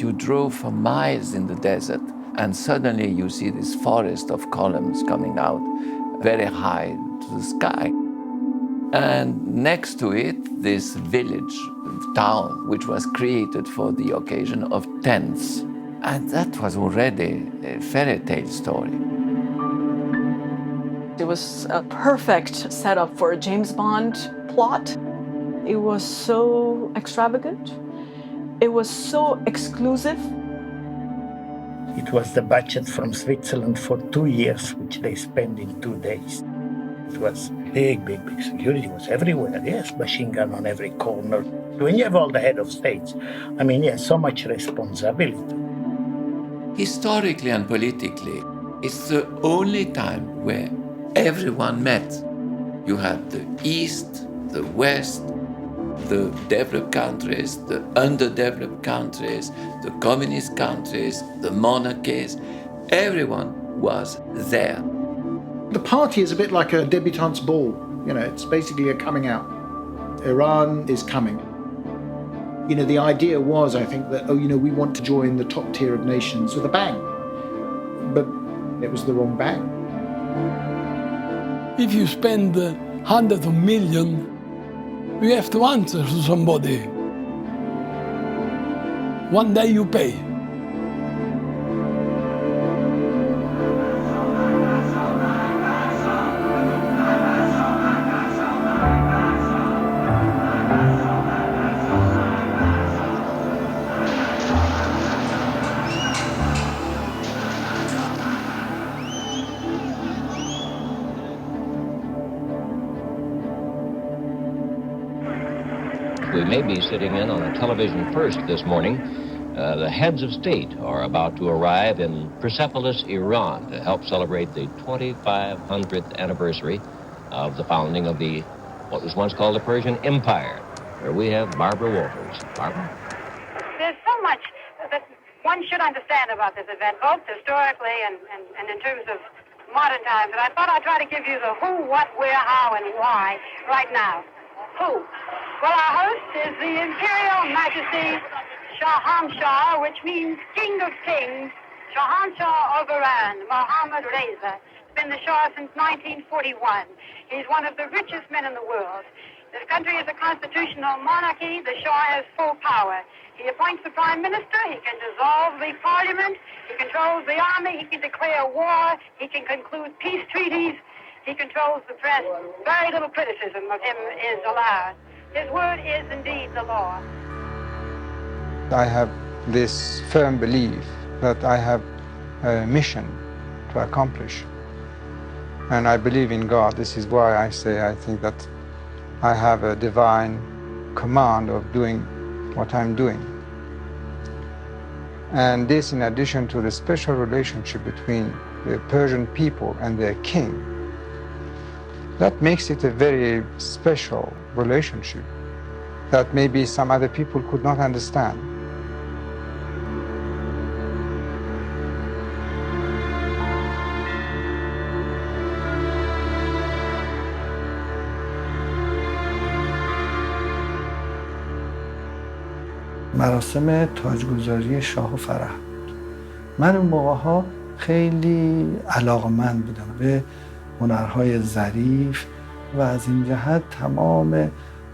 You drove for miles in the desert, and suddenly you see this forest of columns coming out very high to the sky. And next to it, this village, town, which was created for the occasion of tents. And that was already a fairy tale story. It was a perfect setup for a James Bond plot. It was so extravagant. It was so exclusive. It was the budget from Switzerland for 2 years, which they spent in 2 days. It was big, big, big security. It was everywhere, yes, machine gun on every corner. When you have all the head of states, I mean, yes, so much responsibility. Historically and politically, it's the only time where everyone met. You had the East, the West, the developed countries, the underdeveloped countries, the communist countries, the monarchies. Everyone was there. The party is a bit like a debutante's ball. You know, it's basically a coming out. Iran is coming. You know, the idea was, I think, that, we want to join the top tier of nations with a bang. But it was the wrong bang. If you spend hundreds of millions, you have to answer to somebody. One day you pay. We may be sitting in on a television first this morning. The heads of state are about to arrive in Persepolis, Iran, to help celebrate the 2500th anniversary of the founding of what was once called the Persian Empire, where we have Barbara Walters. Barbara? There's so much that one should understand about this event, both historically and in terms of modern times, and I thought I'd try to give you the who, what, where, how, and why right now. Who? Well, our host is the Imperial Majesty Shah, which means King of Kings, Shah of Iran, Mohammad Reza. He's been the Shah since 1941. He's one of the richest men in the world. This country is a constitutional monarchy. The Shah has full power. He appoints the Prime Minister. He can dissolve the Parliament. He controls the army. He can declare war. He can conclude peace treaties. He controls the press. Very little criticism of him is allowed. His word is indeed the law. I have this firm belief that I have a mission to accomplish. And I believe in God. This is why I say I think that I have a divine command of doing what I'm doing. And this, in addition to the special relationship between the Persian people and their king, that makes it a very special relationship that maybe some other people could not understand. مراسم تاجگذاری شاه و فرح بود. من اون موقع‌ها خیلی علاقه‌مند بودم به هنرهای ظریف و از این جهت تمام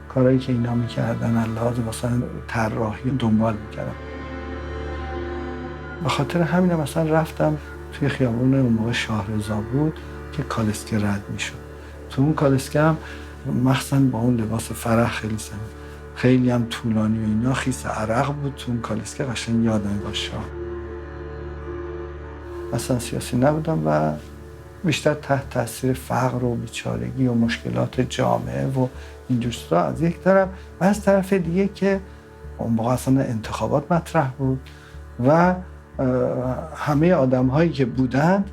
کارهایی که اینا میکردن لحاظ مثلا طراحی دنبال میکردم. به خاطر همین مثلا رفتم توی خیابون اون موقع شاه رضا بود که کالسکه رد میشد. تو اون کالسکه هم مخصوصا با اون لباس فرح خیلی هم طولانی و اینا خیس عرق بود. تو اون کالسکه قشنگ یادم با شاه. اصلا سیاسی نبودم و بیشتر تحت تاثیر فقر و بیچارگی و مشکلات جامعه و اینجور چیزا از یک طرف و از طرف دیگه که اون موقع اصلا انتخابات مطرح بود و همه آدم‌هایی که بودن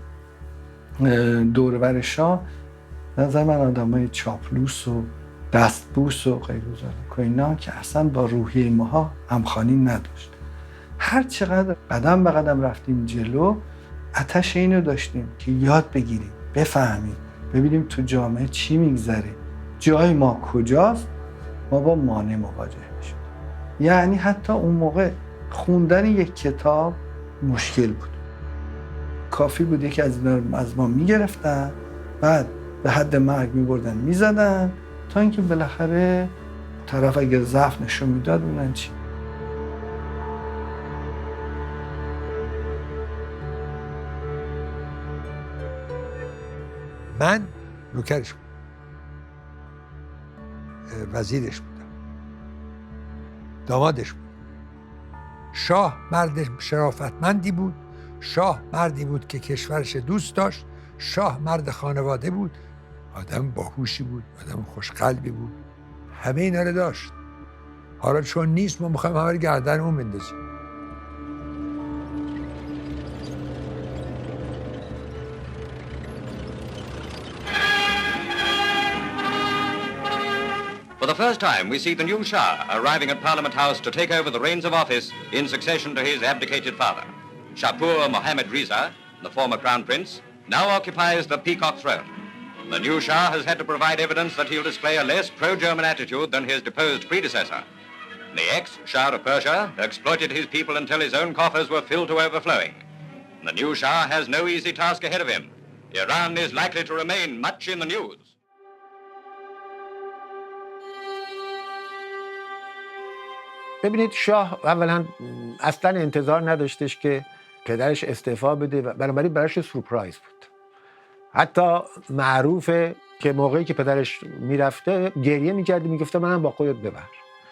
دور و بر شاه نظر من آدم‌های چاپلوس و دستبوس و غیر و اینا که اصلا با روحیه ماها همخوانی نداشت. هر چقدر قدم به قدم رفتیم جلو آتش اینو داشتیم که یاد بگیریم، بفهمیم، ببینیم تو جامعه چی میگذره، جای ما کجاست، ما با مانع مواجه میشیم. یعنی حتی اون موقع خوندن یک کتاب مشکل بود. کافی بود یکی از اینا از ما میگرفتن، بعد به حد مرگ میبردن میزدن تا اینکه بالاخره طرف اگر ضعف نشون میداد اونن چی. من نوکرش بودم، وزیرش بودم، دامادش بودم. شاه مرد شرافتمندی بود، شاه مردی بود که کشورش دوست داشت، شاه مرد خانواده بود، آدم باهوشی بود، آدم خوشقلبی بود، همه اینا رو داشت. حالا چون نیست ما میخوایم همه رو گردن اون بندازیم. For the first time, we see the new Shah arriving at Parliament House to take over the reins of office in succession to his abdicated father. Shapur Mohammed Reza, the former crown prince, now occupies the peacock throne. The new Shah has had to provide evidence that he'll display a less pro-German attitude than his deposed predecessor. The ex-Shah of Persia exploited his people until his own coffers were filled to overflowing. The new Shah has no easy task ahead of him. Iran is likely to remain much in the news. ببینید شاه اولا اصلا انتظار نداشتش که پدرش استعفا بده و بنابراین براش سورپرایز بود. حتی معروفه که موقعی که پدرش میرفته گریه میکرد، میگفته منم با خودت ببر.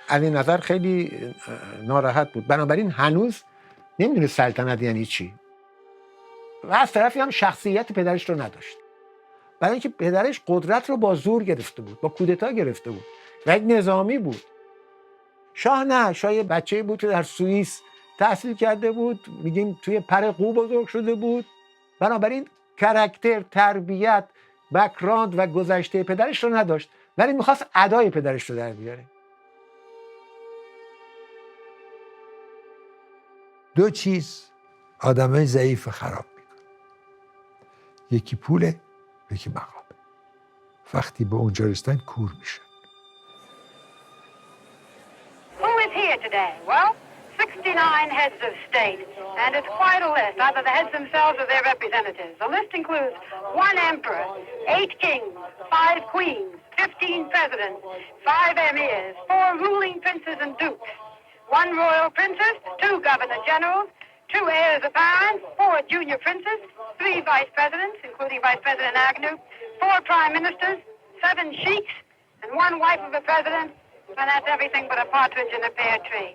از این نظر خیلی ناراحت بود. بنابراین هنوز نمیدونه سلطنت یعنی چی. و از طرفی هم شخصیت پدرش رو نداشت. برای اینکه پدرش قدرت رو با زور گرفته بود، با کودتا گرفته بود و یک نظامی بود. شاه نه، شاه یه بچه‌ای بود که در سوئیس تحصیل کرده بود، میگیم توی پر قو بزرگ شده بود. بنابراین کاراکتر، تربیت، بک‌گراند و گذشته پدرش رو نداشت، ولی میخواست ادای پدرش رو در بیاره. دو چیز آدمای ضعیف خراب میکنه، یکی پوله، یکی مقامه. وقتی به اونجا رسیدن کور میشن. Who is here today? Well, 69 heads of state, and it's quite a list, either the heads themselves or their representatives. The list includes 1 emperor, 8 kings, 5 queens, 15 presidents, 5 emirs, 4 ruling princes and dukes, 1 royal princess, 2 governor generals, 2 heirs apparent, 4 junior princes, 3 vice presidents, including Vice President Agnew, 4 prime ministers, 7 sheiks, and 1 wife of a president, and that's everything but a partridge in a pear tree.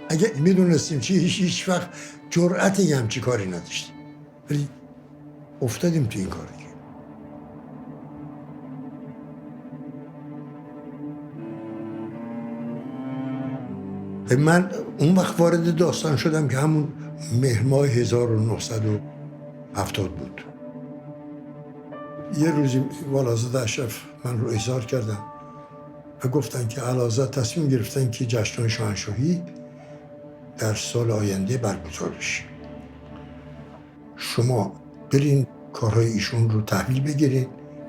اگه میدونستیم چی هیچ وقت جرأت یه همچی کاری نداشتیم، ولی افتادیم تو این کار دیگه. من اون وقت وارد داستان شدم که همون مهر ماه 1970 بود. یه روزی والازاده اشرف من رو احضار کردن و گفتن که اعلیحضرت تصمیم گرفتن که جشن‌های شاهنشاهی در سال آینده برگزار بشه. شما برین کارهای ایشون رو تحویل بگیرین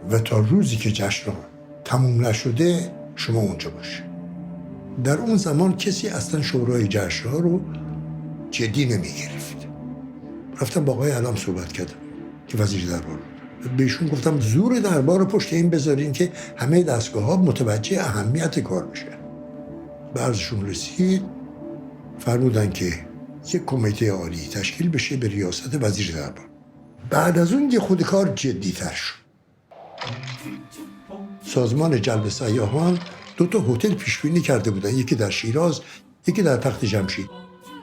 و تا روزی که جشن‌ها تموم نشده شما اونجا باشین. در اون زمان کسی اصلا شورای جشن‌ها رو جدی نمی‌گرفت. رفتم با آقای علام صحبت کردم که وزیر دربار بود. بهشون گفتم زور دربار رو پشت این بذارین که همه دستگاه‌ها متوجه اهمیت کار بشه. به عرضشون رسید، فرمودن که یک کمیته عالی تشکیل بشه به ریاست وزیر دربار. بعد از اون یه خود کار جدی‌تر شد. سازمان جلب سیاحان 2 هتل پیشبینی کرده بودن، یکی در شیراز، یکی در تخت جمشید.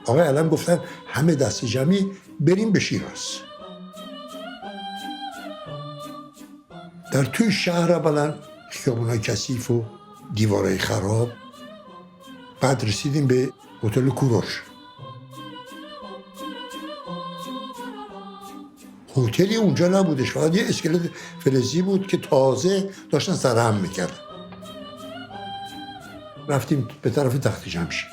آقای علم گفتن همه دست جمعی بریم به شیراز. در توی شهر اولا خیابونای کثیف و دیوارای خراب. بعد رسیدیم به هتل کوروش. هتلی اونجا نبودش، فقط یه اسکلت فلزی بود که تازه داشتن سرهم میکردن. رفتیم به طرف تخت جمشید.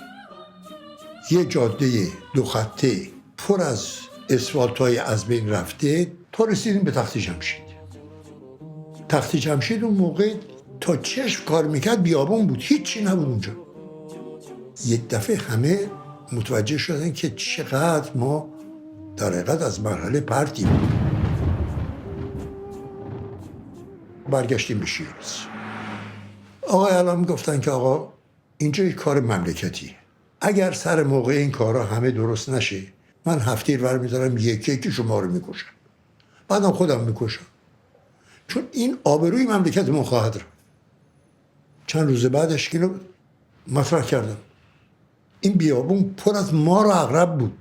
یه جاده 2 خطه پر از اسفالت‌های از بین رفته تا رسیدیم به تخت جمشید. تخت جمشید اون موقع تا چشم کار میکرد بیابان بود، هیچی نبود اونجا. یک دفعه همه متوجه شدن که چقدر ما در حقیقت از مرحله پرتیم. برگشتیم به شیراز. آقای علام گفتن که آقا اینجا یک کار مملکتی، اگر سر موقع این کارها همه درست نشه من هفتیر برمیدارم یکی یکی شما رو میکشم، بعدم خودم میکشم، چون این آبروی مملکت ما خواهد رفت. چند روز بعدش اینو مطرح کردم. این بیابون پر از مار و عقرب بود.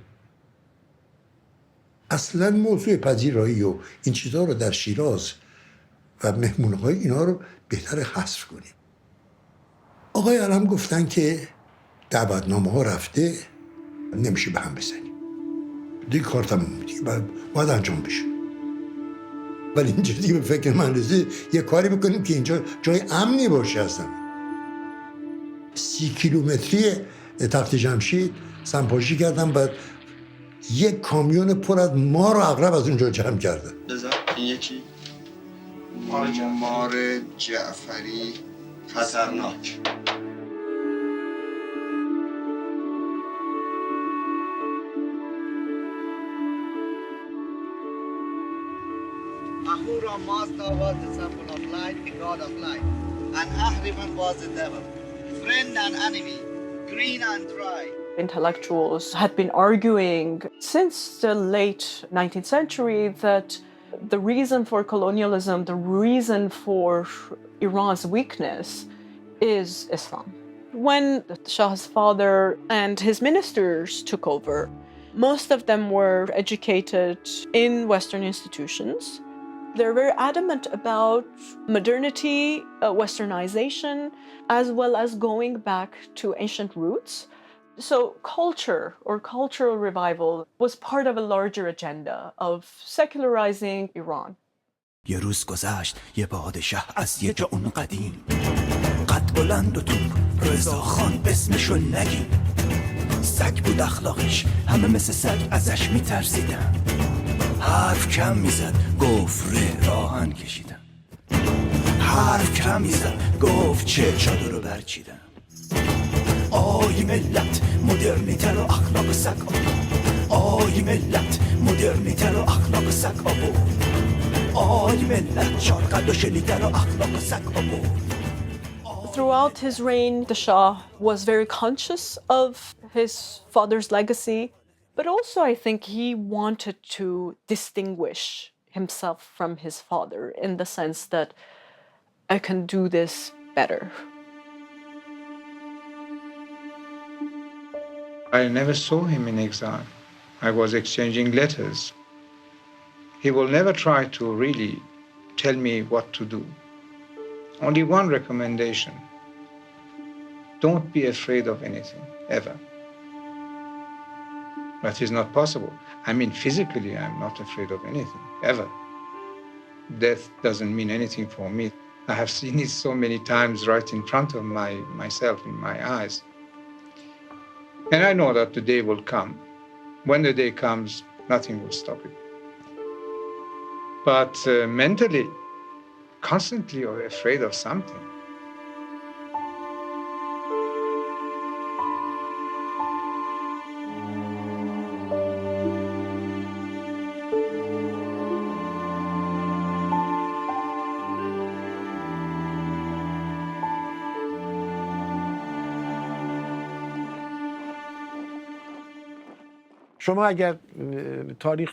اصلا موضوع پذیرایی و این چیزها رو در شیراز و مهمونهای اینا رو بهتر حذف کنیم. آقای علم گفتن که دعوتنامه ها رفته، نمیشه به هم بزنیم، دیگه کار تموم دیگه باید انجام بشه. ولی اینجا دیگه به فکر من رسید یه کاری بکنیم که اینجا جای امنی باشه. اصلا 30 کیلومتری تخت جمشید سنپاشی کردم، بعد یک کامیون پر از مار و عقرب از اونجا جمع کردن. بذار این یکی مار جعفری خطرناک. Ahura Mazda was the symbol of light, the god of light, and Ahriman was the devil, friend and enemy, green and dry. Intellectuals had been arguing since the late 19th century that the reason for colonialism, the reason for Iran's weakness is Islam. When the Shah's father and his ministers took over, most of them were educated in Western institutions. They're very adamant about modernity, westernization, as well as going back to ancient roots. So culture or cultural revival was part of a larger agenda of secularizing Iran. یه روز گذشت یه پادشاه از یه جا اون قدیم، قد بلند و توپ رضا خان اسمشو نگیم. سگ بود اخلاقش، همه مثل سگ ازش میترسیدن. حرف کم میزد گفت راهن کشیدم، حرف کم میزد گفت چه چادر رو برچیدم. آی ملت مدرنیته رو اخلاق سگ آی ملت مدرنیته رو اخلاق سگ آی ملت چارقد و شلیته رو اخلاق سگ Throughout his reign, the Shah was very conscious of his father's legacy, but also I think he wanted to distinguish himself from his father in the sense that I can do this better. I never saw him in exile. I was exchanging letters. He will never try to really tell me what to do. Only one recommendation: don't be afraid of anything, ever. That is not possible. I mean, physically, I'm not afraid of anything, ever. Death doesn't mean anything for me. I have seen it so many times right in front of myself, in my eyes. And I know that the day will come. When the day comes, nothing will stop it. But mentally, constantly you're afraid of something. شما اگر تاریخ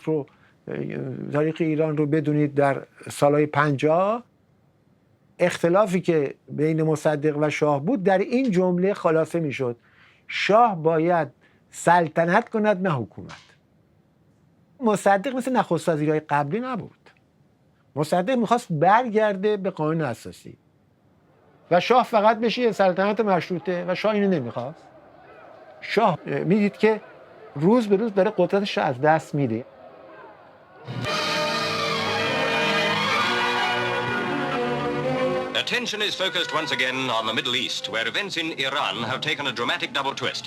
ایران رو بدونید، در سالهای 50 اختلافی که بین مصدق و شاه بود در این جمله خلاصه میشد: شاه باید سلطنت کند نه حکومت. مصدق مثل نخست وزیرهای قبلی نبود. مصدق میخواست برگرده به قانون اساسی و شاه فقط بشه سلطنت مشروطه و شاه اینو نمیخواست. شاه میدید که روز به روز داره قدرتش رو از دست میده. Attention is focused once again on the Middle East, where events in Iran have taken a dramatic double twist.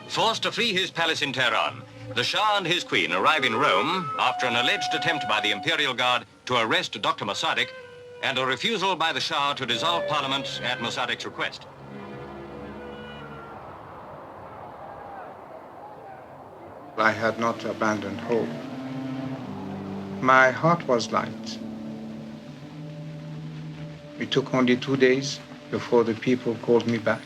Forced to flee his palace in Tehran, The Shah and his queen arrive in Rome after an alleged attempt by the Imperial Guard to arrest Dr. Mossadegh and a refusal by the Shah to dissolve Parliament at Mossadegh's request. I had not abandoned hope. My heart was light. It took only 2 days before the people called me back.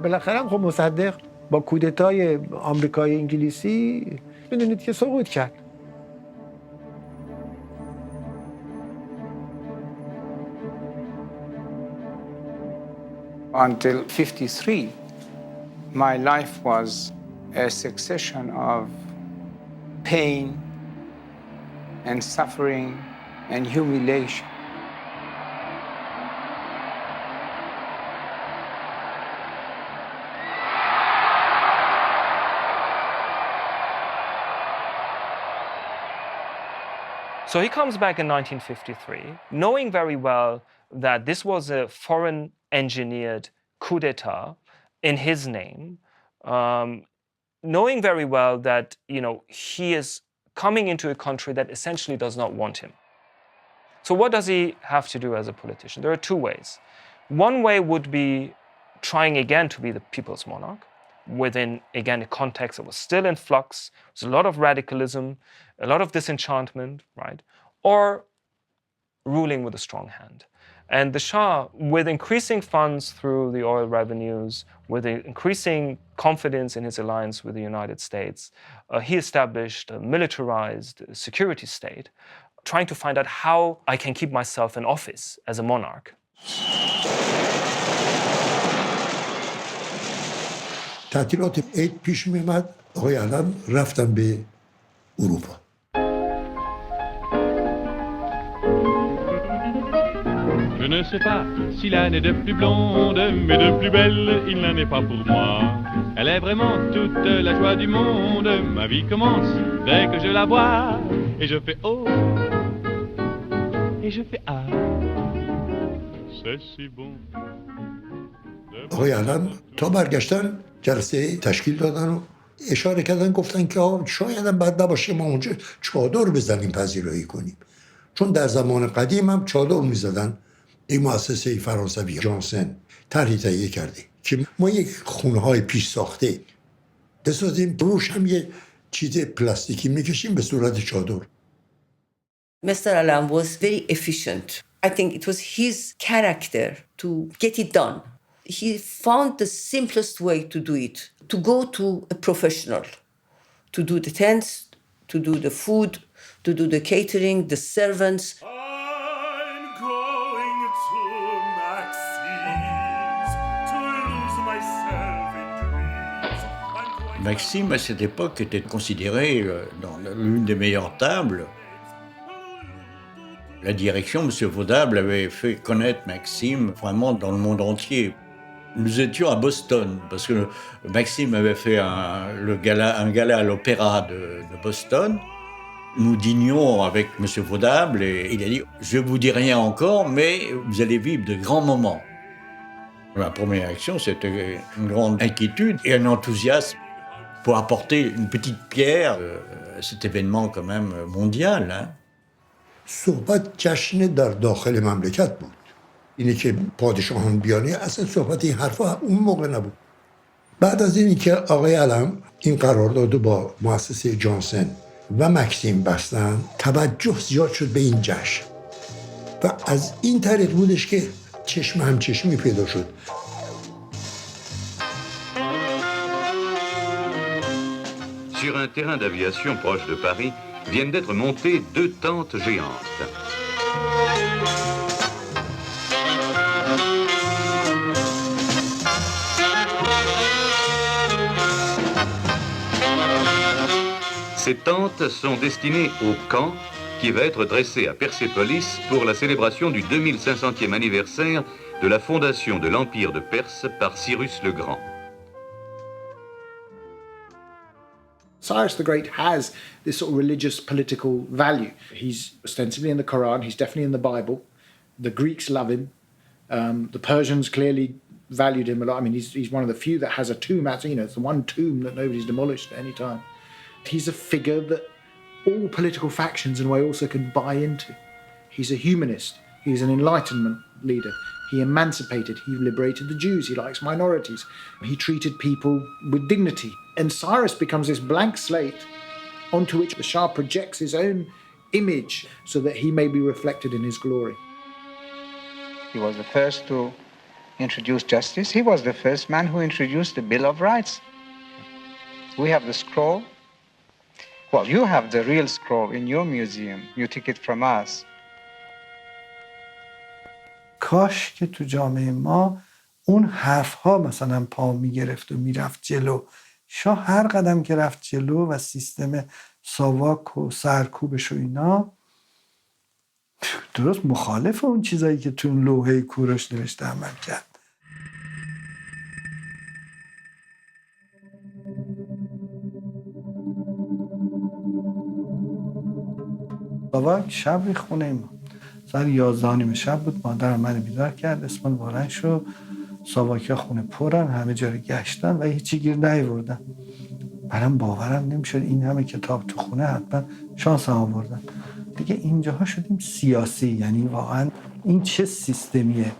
بالاخره خب مصدق با کودتای آمریکایی انگلیسی میدونید که سقوط کرد. Until 53, my life was a succession of pain and suffering and humiliation. So he comes back in 1953, knowing very well that this was a foreign engineered coup d'etat in his name, knowing very well that, he is coming into a country that essentially does not want him. So what does he have to do as a politician? There are two ways. One way would be trying again to be the people's monarch within, again, a context that was still in flux. There's a lot of radicalism, a lot of disenchantment, right? Or ruling with a strong hand. And the Shah, with increasing funds through the oil revenues, with increasing confidence in his alliance with the United States, he established a militarized security state, trying to find out how I can keep myself in office as a monarch. تعطیلات عید پیش می‌آمد، آقای علم رفتن به اروپا. Je ne sais pas si l'âne est de plus blonde, mais de plus belle, il n'en est pas pour moi. Elle est vraiment toute la joie du monde. Ma vie commence dès que je la vois. Et je fais oh, et je fais ah. C'est si bon. آقای علم تا برگشتن جلسه تشکیل دادن و اشاره کردن، گفتن که شاید هم بد نباشه ما اونجا چادر بزنیم پذیرایی کنیم، چون در زمان قدیم هم چادر میزدن. این مؤسسه فرانسوی جانسن طرحی تهیه کرده که ما یک خونه های پیش ساخته بسازیم، روش هم یه چیز پلاستیکی میکشیم به صورت چادر. Mr. Alam was very efficient. I think it was his character to get it done. He found the simplest way to do it, to go to a professional, to do the tents, to do the food, to do the catering, the servants. Maxime, à cette époque, était considéré dans l'une des meilleures tables. La direction, M. Vaudable, avait fait connaître Maxime vraiment dans le monde entier. Nous étions à Boston, parce que Maxime avait fait un gala à l'opéra de Boston. Nous dînions avec M. Vaudable et il a dit « Je ne vous dis rien encore, mais vous allez vivre de grands moments ». Ma première réaction, c'était une grande inquiétude et un enthousiasme pour apporter une petite pierre à cet événement quand même mondial. Hein. صحبت جشن در داخل مملکت بود. اینی که پادشاهان بیانه اصلا صحبت این حرفا اون موقع نبود. بعد از اینی که آقای علم این قرارداد با مؤسسه جانسن و مکسیم بستن، توجه زیاد شد به این جشن و از این طریق بودش که چشم همچشمی پیدا شد. Sur un terrain d'aviation proche de Paris, viennent d'être montées 2 tentes géantes. Ces tentes sont destinées au camp qui va être dressé à Persepolis pour la célébration du 2500e anniversaire de la fondation de l'Empire de Perse par Cyrus le Grand. Cyrus the Great has this sort of religious political value. He's ostensibly in the Quran, he's definitely in the Bible. The Greeks love him. The Persians clearly valued him a lot. I mean, he's one of the few that has a tomb. It's the one tomb that nobody's demolished at any time. He's a figure that all political factions in a way also can buy into. He's a humanist. He's an Enlightenment leader. He emancipated. He liberated the Jews. He likes minorities. He treated people with dignity. And Cyrus becomes this blank slate onto which the Shah projects his own image so that he may be reflected in his glory. He was the first to introduce justice. He was the first man who introduced the Bill of Rights. We have the scroll. Well, you have the real scroll in your museum. You took it from us. کاش که تو جامعه ما اون حرفها مثلا پا میگرفت و میرفت جلو. شاه هر قدم که رفت جلو و سیستم ساواک و سرکوبش و اینا درست مخالف اون چیزایی که تو اون لوحه کوروش نوشته عمل کرد. ساواک شب ری خونه ما ساعت 11 شب بود. مادرم من بیدار کرد، اسمان بلند شد، ساواکیا خونه پرن، همه جا رو گشتن و هیچی گیر نیاوردن. برام باورم نمیشد این همه کتاب تو خونه، حتما شانس آوردن. دیگه اینجاها شدیم سیاسی، یعنی واقعا این چه سیستمیه.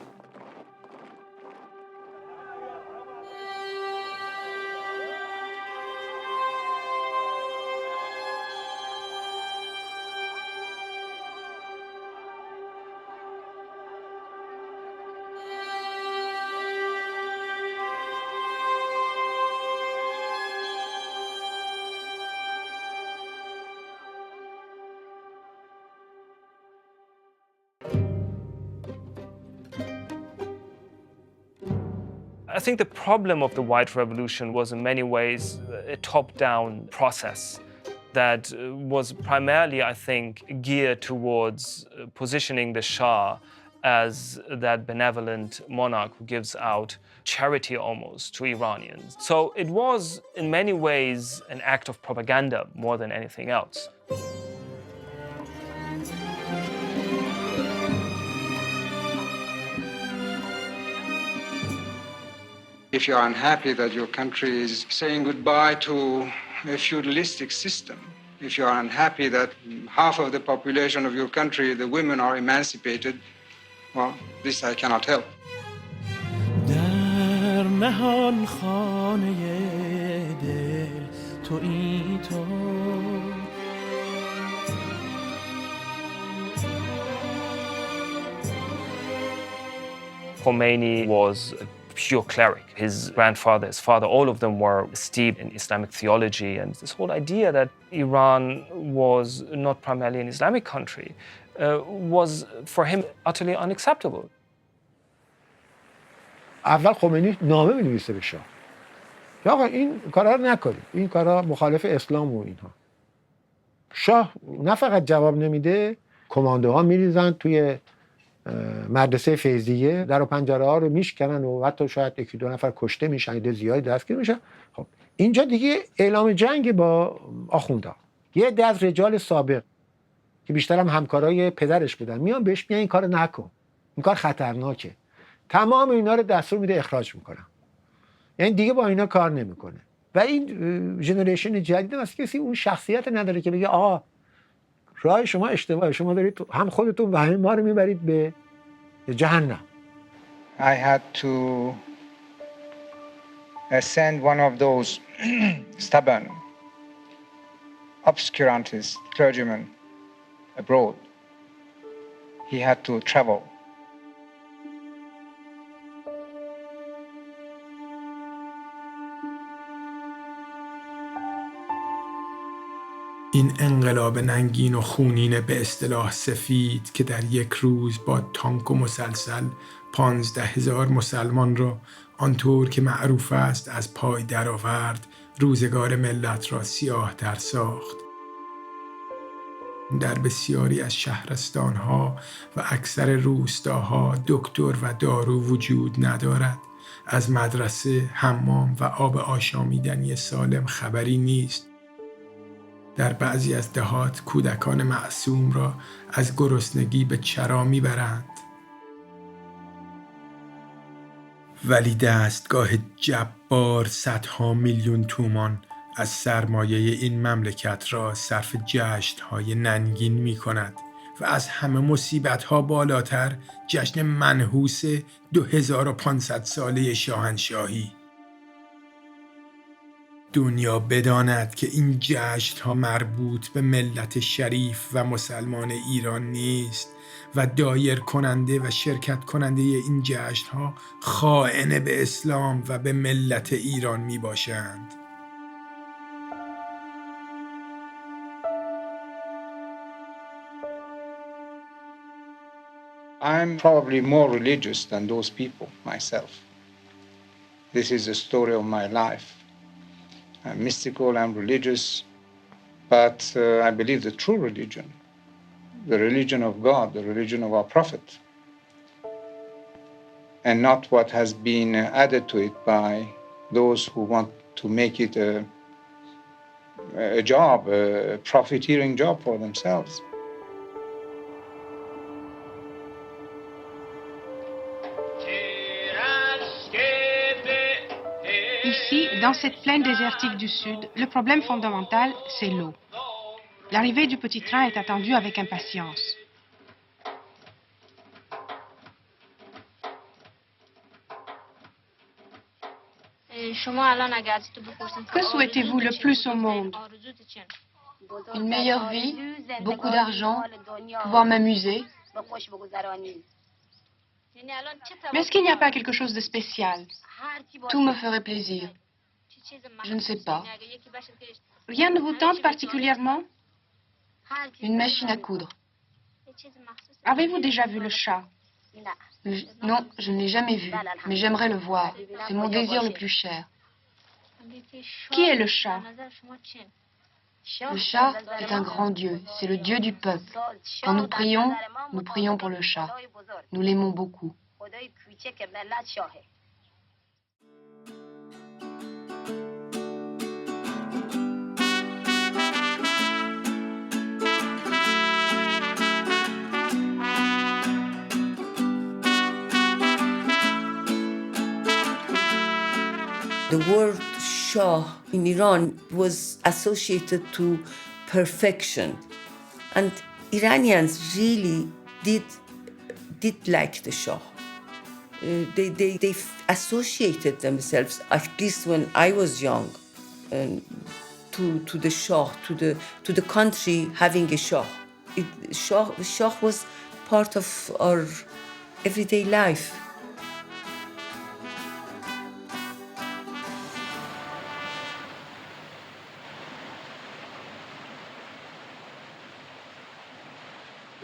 I think the problem of the White Revolution was in many ways a top-down process that was primarily, I think, geared towards positioning the Shah as that benevolent monarch who gives out charity almost to Iranians. So it was in many ways an act of propaganda more than anything else. If you are unhappy that your country is saying goodbye to a feudalistic system, if you are unhappy that half of the population of your country, the women, are emancipated, well, this I cannot help. در نهان خانه دل تویی تو Khomeini was a pure cleric. His grandfather, his father, all of them were steeped in Islamic theology, and this whole idea that Iran was not primarily an Islamic country was for him utterly unacceptable. اول خمینی نامه می‌نویسه به شاه که آقا این کارا رو نکنید، این کارا مخالف اسلام و اینها. شاه نه فقط جواب نمیده، کماندوها میریزن توی مدرسه فیضیه، در و پنجره ها رو میشکنن و حتی شاید یکی دو نفر کشته میشن، عده زیادی دستگیر میشن. خب اینجا دیگه اعلام جنگ با آخوندا. یه عده از رجال سابق که بیشتر هم همکارای پدرش بودن میان بهش میگن این کارو نکن، این کار خطرناکه. تمام اینا رو دستور میده اخراج میکنن، یعنی دیگه با اینا کار نمیکنه. و این ژنریشن جدید است کسی اون شخصیت نداره که بگه آقا راه شما اشتباهه، شما دارید هم خودتون و هم ما رو میبرید به جهنم. I had to send one of those stubborn obscurantist clergymen abroad. He had to travel. این انقلاب ننگین و خونین به اصطلاح سفید که در یک روز با تانک و مسلسل 15,000 مسلمان را آنطور که معروف است از پای درآورد، روزگار ملت را سیاه تر ساخت. در بسیاری از شهرستانها و اکثر روستاها دکتر و دارو وجود ندارد. از مدرسه، حمام و آب آشامیدنی سالم خبری نیست. در بعضی از دهات کودکان معصوم را از گرسنگی به چرا میبرند. ولی دستگاه جبار صدها میلیون تومان از سرمایه این مملکت را صرف جشن‌های ننگین می‌کند و از همه مصیبت‌ها بالاتر جشن منحوس 2500 ساله شاهنشاهی. دنیا بداند که این جشن‌ها مربوط به ملت شریف و مسلمان ایران نیست و دایر کننده و شرکت کننده این جشن‌ها خائن به اسلام و به ملت ایران می باشند. I'm probably more religious than those people myself. This is the story of my life. I'm mystical, I'm religious, but I believe the true religion, the religion of God, the religion of our Prophet, and not what has been added to it by those who want to make it a job, a profiteering job for themselves. Ici, dans cette plaine désertique du Sud, le problème fondamental, c'est l'eau. L'arrivée du petit train est attendue avec impatience. Que souhaitez-vous le plus au monde? Une meilleure vie, beaucoup d'argent, pouvoir m'amuser. Mais est-ce qu'il n'y a pas quelque chose de spécial? Tout me ferait plaisir. Je ne sais pas. Rien ne vous tente particulièrement? Une machine à coudre. Avez-vous déjà vu le Shah? Non, je ne l'ai jamais vu, mais j'aimerais le voir. C'est mon désir le plus cher. Qui est le Shah? Le Shah est un grand Dieu, c'est le Dieu du peuple. Quand nous prions pour le Shah. Nous l'aimons beaucoup. The word Shah in Iran was associated to perfection. And Iranians really did like the Shah. They associated themselves, at least when I was young, to the Shah, to the country having a Shah. Shah was part of our everyday life.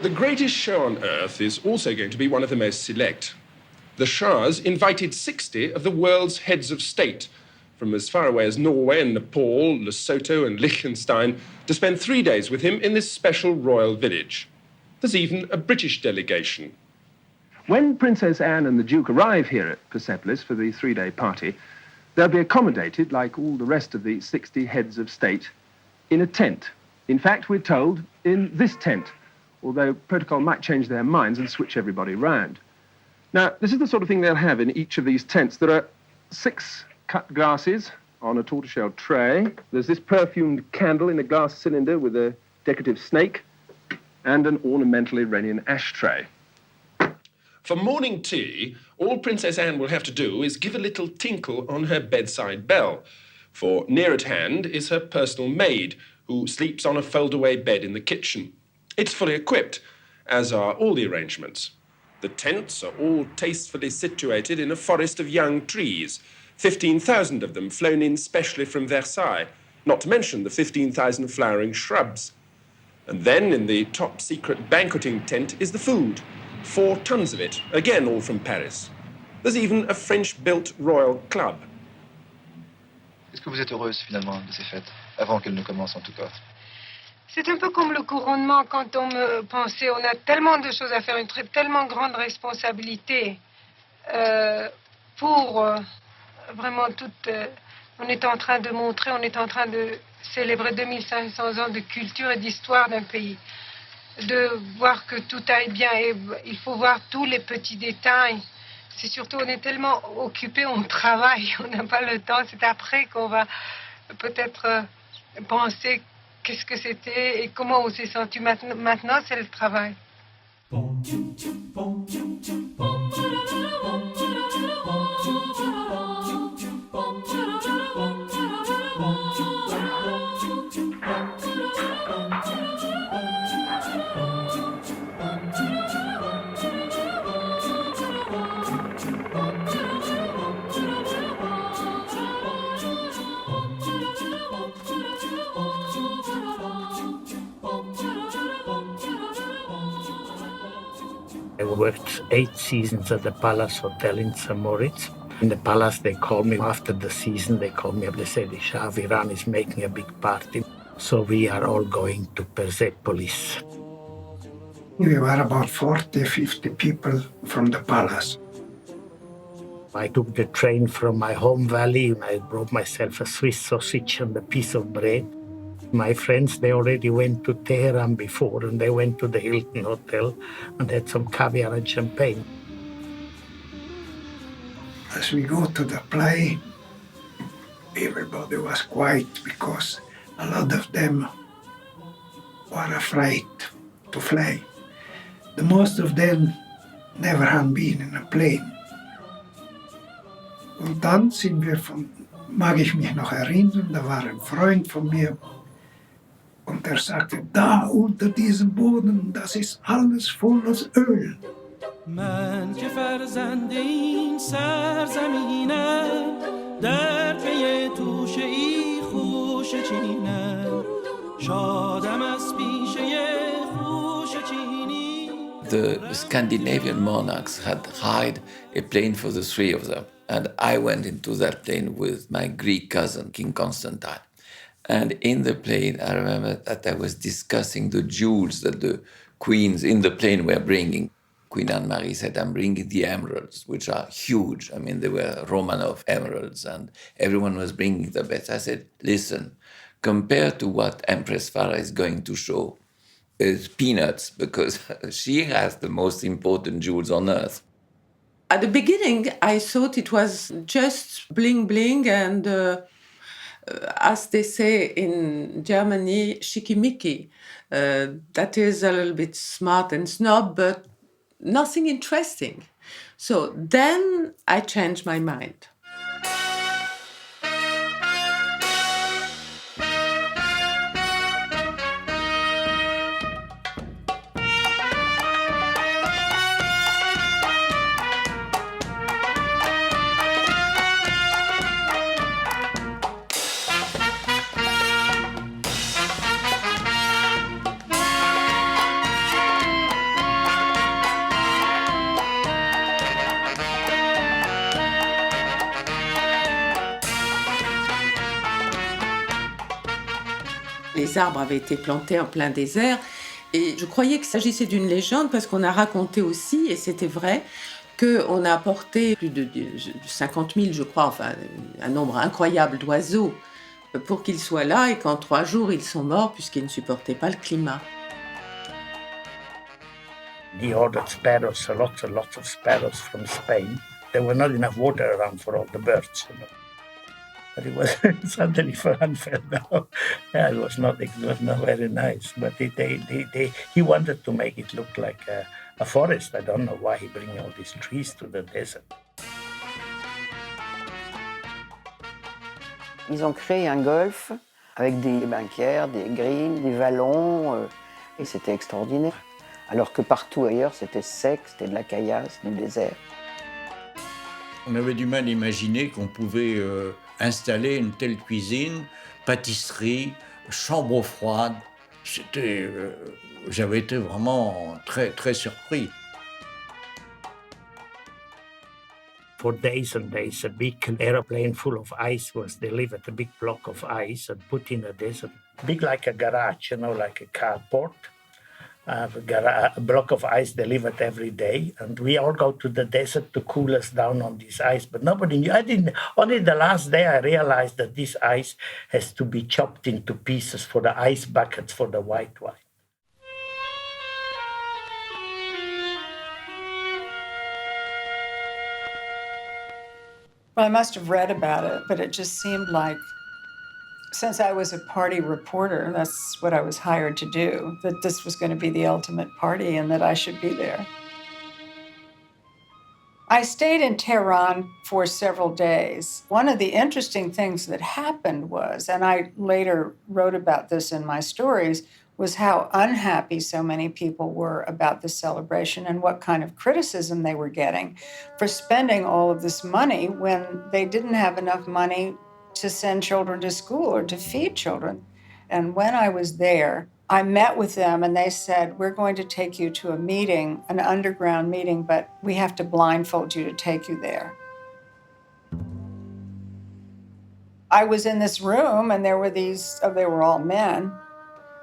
The greatest show on earth is also going to be one of the most select. The Shahs invited 60 of the world's heads of state from as far away as Norway and Nepal, Lesotho and Liechtenstein to spend 3 days with him in this special royal village. There's even a British delegation. When Princess Anne and the Duke arrive here at Persepolis for the 3-day party, they'll be accommodated, like all the rest of the 60 heads of state, in a tent. In fact, we're told, in this tent, although protocol might change their minds and switch everybody round. Now, this is the sort of thing they'll have in each of these tents. There are 6 cut glasses on a tortoiseshell tray. There's this perfumed candle in a glass cylinder with a decorative snake, and an ornamental Iranian ashtray. For morning tea, all Princess Anne will have to do is give a little tinkle on her bedside bell, for near at hand is her personal maid, who sleeps on a fold-away bed in the kitchen. It's fully equipped, as are all the arrangements. The tents are all tastefully situated in a forest of young trees, 15,000 of them flown in specially from Versailles, not to mention the 15,000 flowering shrubs. And then in the top-secret banqueting tent is the food, 4 tons of it, again all from Paris. There's even a French-built royal club. Est-ce que vous êtes heureuse finalement de ces fêtes, avant qu'elles ne commencent en tout cas? C'est un peu comme le couronnement quand on me pensait, on a tellement de choses à faire, une tellement grande responsabilité pour vraiment toute... on est en train de montrer, on est en train de célébrer 2500 ans de culture et d'histoire d'un pays. De voir que tout aille bien et il faut voir tous les petits détails. C'est surtout, on est tellement occupé, on travaille, on n'a pas le temps. C'est après qu'on va peut-être penser qu'est-ce que c'était et comment on s'est senti. Maintenant, c'est le travail. I worked 8 seasons at the Palace Hotel in St. Moritz. In the palace, they called me after the season. They called me up. They said, the Shah of Iran is making a big party. So we are all going to Persepolis. We were about 40, 50 people from the palace. I took the train from my home valley and I brought myself a Swiss sausage and a piece of bread. My friends, they already went to Tehran before and they went to the Hilton Hotel and had some caviar and champagne. As we go to the play, everybody was quiet because a lot of them were afraid to fly. The most of them never had been in a plane. Und dann sind wir mag ich mich noch erinnern, da war ein Freund von mir und er sagte, da unter diesem Boden, das ist alles voller Öl. من که فرزند این سرزمینم در پی توشه ای خوش چینم شادم از پیشه خوش چینی. The Scandinavian monarchs had hired a plane for the three of them. And I went into that plane with my Greek cousin, King Constantine. And in the plane, I remember that I was discussing the jewels that the queens in the plane were bringing. Queen Anne-Marie said, I'm bringing the emeralds, which are huge. I mean, they were Romanov emeralds, and everyone was bringing the best. I said, listen, compared to what Empress Farah is going to show, it's peanuts, because she has the most important jewels on earth. At the beginning, I thought it was just bling bling and, as they say in Germany, schickimicki. That is a little bit smart and snob, but nothing interesting. So then I changed my mind. Les arbres avaient été plantés en plein désert et je croyais qu'il s'agissait d'une légende parce qu'on a raconté aussi, et c'était vrai, qu'on a apporté plus de 50 000, je crois, enfin un nombre incroyable d'oiseaux pour qu'ils soient là et qu'en 3 jours ils sont morts puisqu'ils ne supportaient pas le climat. He ordered sparrows, lots and lots of sparrows from Spain. There was not enough water around for all the birds, you know. But it was suddenly fun fell down. Yeah, it was not very nice. But he wanted to make it look like a forest. I don't know why he bring all these trees to the desert. Ils ont créé un golf avec des banquières, des greens, des vallons, et c'était extraordinaire. Alors que partout ailleurs, c'était sec, c'était de la caillasse, du désert. On avait du mal à imaginer qu'on pouvait installer une telle cuisine, pâtisserie, chambre froide. J'avais été vraiment très, très surpris. For days and days, a big airplane full of ice was delivered, a big block of ice and put in a desert, big like a garage, you know, like a carport. A block of ice delivered every day, and we all go to the desert to cool us down on this ice. But nobody knew. Only the last day I realized that this ice has to be chopped into pieces for the ice buckets for the white wine. Well, I must have read about it, but it just seemed like, since I was a party reporter, that's what I was hired to do, that this was going to be the ultimate party and that I should be there. I stayed in Tehran for several days. One of the interesting things that happened was, and I later wrote about this in my stories, was how unhappy so many people were about the celebration and what kind of criticism they were getting for spending all of this money when they didn't have enough money to send children to school or to feed children. And when I was there, I met with them and they said, we're going to take you to a meeting, an underground meeting, but we have to blindfold you to take you there. I was in this room and there were they were all men,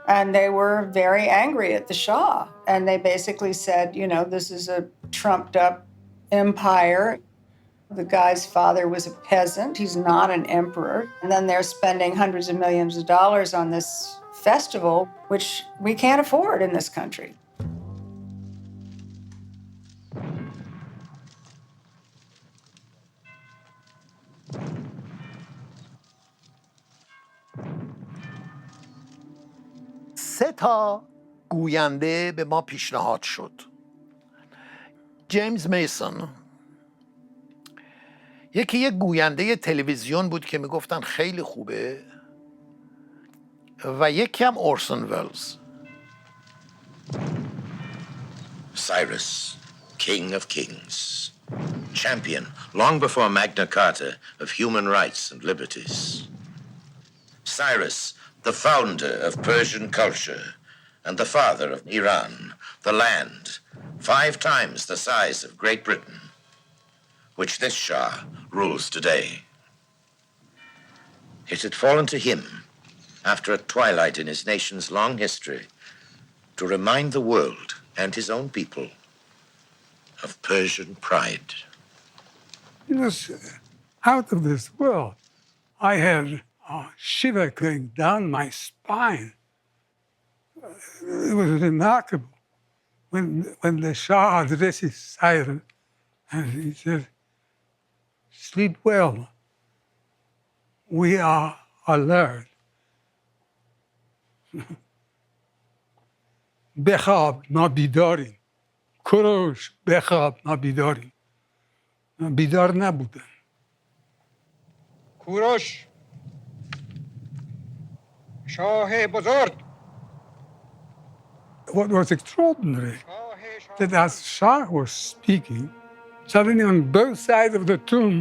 and they were very angry at the Shah. And they basically said, you know, this is a trumped up empire. The guy's father was a peasant. He's not an emperor. And then they're spending hundreds of millions of dollars on this festival, which we can't afford in this country. سه تا گوینده به ما پیشنهاد شد. جیمز میسون، یکی یک گوینده تلویزیون بود که میگفتن خیلی خوبه، و یکی هم اورسون ولز. Cyrus, king of kings, champion long before Magna Carta of human rights and liberties. Cyrus, the founder of Persian culture and the father of Iran, the land 5 times the size of Great Britain, which this Shah rules today. It had fallen to him, after a twilight in his nation's long history, to remind the world and his own people of Persian pride. It was out of this world. I had a shiver going down my spine. It was remarkable when the Shah addressed his siren and he said, "Sleep well. We are alert. بخواب ما بیداریم. کوروش بخواب ما بیداریم." بیدار نبودن. کوروش شاه بزرگ. What was extraordinary, that as Shah was speaking, suddenly on both sides of the tomb,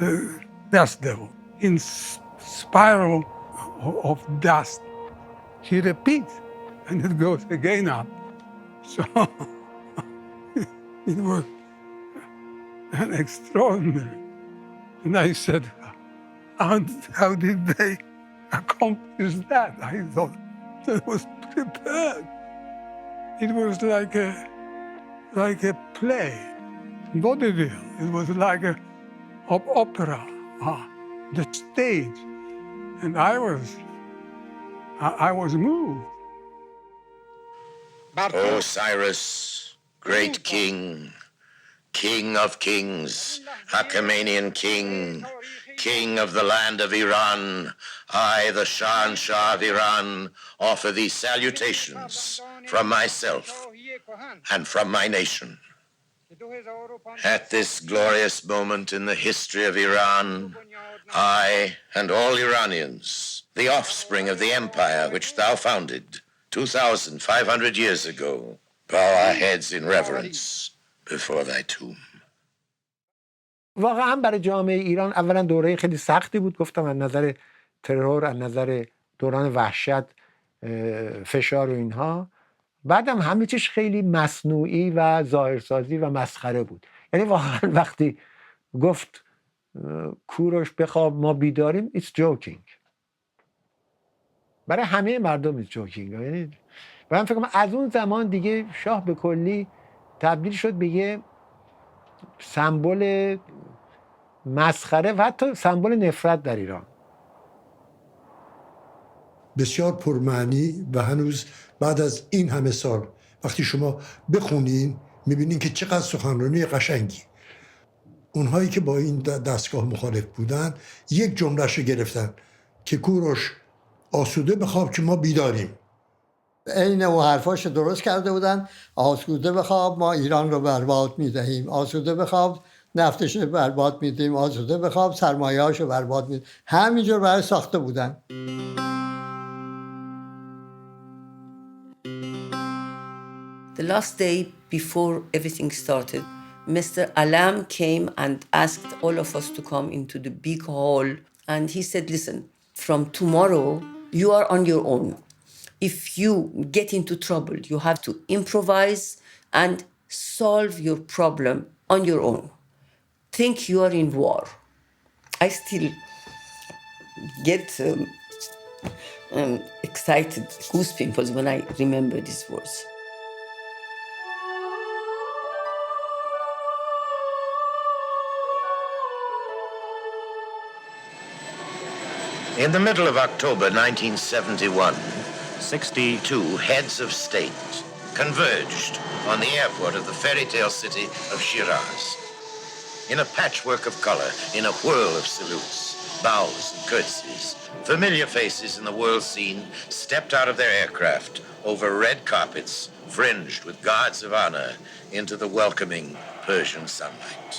the dust devil, in spiral of dust, he repeats, and it goes again up. So it was an extraordinary. And I said, how did they accomplish that? I thought that was prepared. It was like a play, vaudeville. It was like a opera, the stage. And I was moved. O Cyrus, great king, king of kings, Khomeini king, king of the land of Iran, I, the Shah and Shah of Iran, offer thee salutations from myself and from my nation. At this glorious moment in the history of Iran, I and all Iranians, the offspring of the empire which thou founded 2,500 years ago, bow our heads in reverence before thy tomb. واقعا برای جامعه ایران اولا دوره خیلی سختی بود، گفتم از نظر ترور، از نظر دوران وحشت، فشار و اینها. بعدم همه چیز خیلی مصنوعی و ظاهرسازی و مسخره بود. یعنی واقعا وقتی گفت کوروش بخواب ما بیداریم، it's joking. برای همه مردم it's joking. یعنی من فکر کنم از اون زمان دیگه شاه به کلی تبدیل شد به یه سمبل مسخره و حتی سمبل نفرت در ایران. بسیار پرمعنی و هنوز بعد از این همه سال وقتی شما بخونین میبینین که چقدر سخنرانی قشنگی. اونهایی که با این دستگاه مخالف بودن یک جملهش رو گرفتن که کوروش آسوده بخواب که ما بیداریم. عین و حرفاش درست کرده بودن. آسوده بخواب ما ایران رو برباد میدهیم، آسوده بخواب نفتش رو برباد میدهیم، آسوده بخواب سرمایه‌اش رو برباد میدهیم. همینجور برای ساخته بودن. The last day before everything started, Mr. Alam came and asked all of us to come into the big hall. And he said, listen, from tomorrow, you are on your own. If you get into trouble, you have to improvise and solve your problem on your own. Think you are in war. I still get excited, goosebumps when I remember these words. In the middle of October 1971, 62 heads of state converged on the airport of the fairy tale city of Shiraz. In a patchwork of color, in a whirl of salutes, bows and curtsies, familiar faces in the world scene stepped out of their aircraft over red carpets fringed with guards of honor into the welcoming Persian sunlight.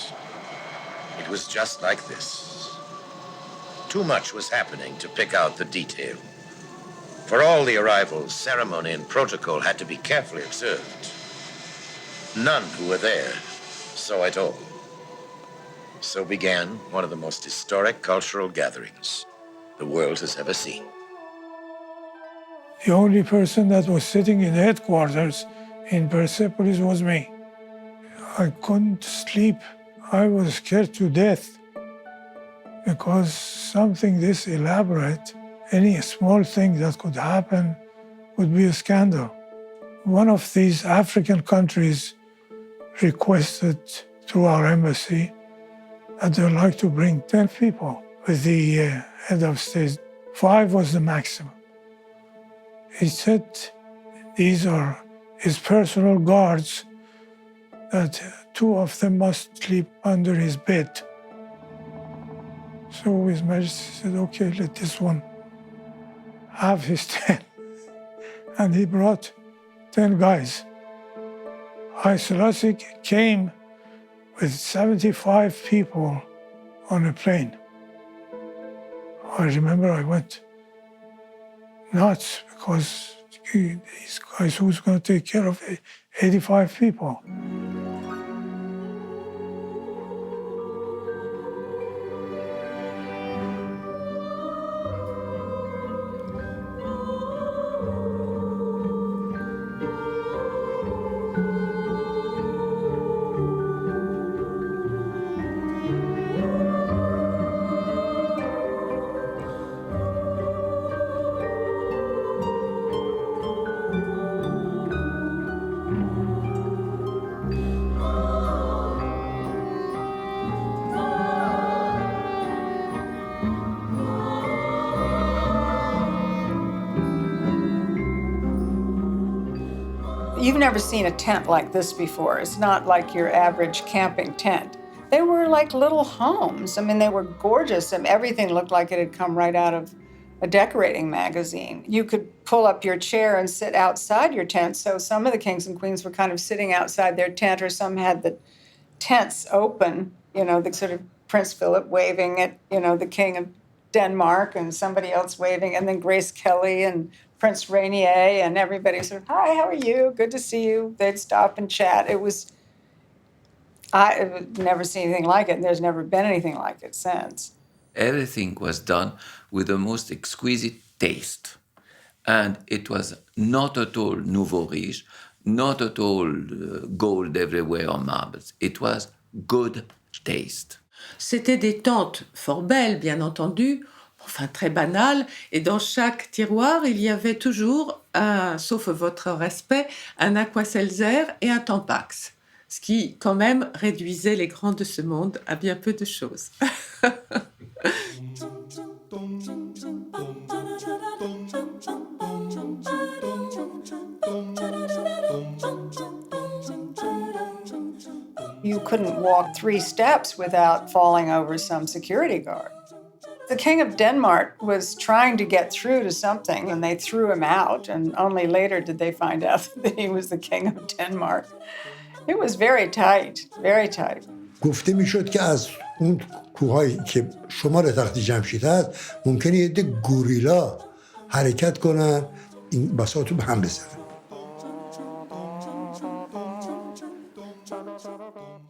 It was just like this. Too much was happening to pick out the detail. For all the arrivals, ceremony and protocol had to be carefully observed. None who were there saw it all. So began one of the most historic cultural gatherings the world has ever seen. The only person that was sitting in headquarters in Persepolis was me. I couldn't sleep. I was scared to death because something this elaborate, any small thing that could happen would be a scandal. One of these African countries requested through our embassy that they'd like to bring 10 people with the head of state. 5 was the maximum. He said these are his personal guards, that 2 of them must sleep under his bed. So His Majesty said, okay, let this one have his 10. And he brought 10 guys. Haile Selassie came with 75 people on a plane. I remember I went nuts because these guys, who's going to take care of 85 people? You've never seen a tent like this before. It's not like your average camping tent. They were like little homes. I mean, they were gorgeous, and everything looked like it had come right out of a decorating magazine. You could pull up your chair and sit outside your tent. So some of the kings and queens were kind of sitting outside their tent, or some had the tents open, the sort of Prince Philip waving at, the King of Denmark, and somebody else waving, and then Grace Kelly and Prince Rainier, and everybody sort of, hi, how are you? Good to see you. They'd stop and chat. I've never seen anything like it, and there's never been anything like it since. Everything was done with the most exquisite taste. And it was not at all nouveau riche, not at all gold everywhere or marbles. It was good taste. C'était des tentes fort belles, bien entendu, enfin très banales, et dans chaque tiroir, il y avait toujours, sauf votre respect, un aquaseltzer et un tampax, ce qui, quand même, réduisait les grands de ce monde à bien peu de choses. You couldn't walk 3 steps without falling over some security guard. The King of Denmark was trying to get through to something, and they threw him out, and only later did they find out that he was the King of Denmark. It was very tight, very tight. گفته میشد که از اون کوههایی که شمال تخت جمشید هست ممکنه یه عده گوریلا حرکت کنن این بساط رو به هم بزنن.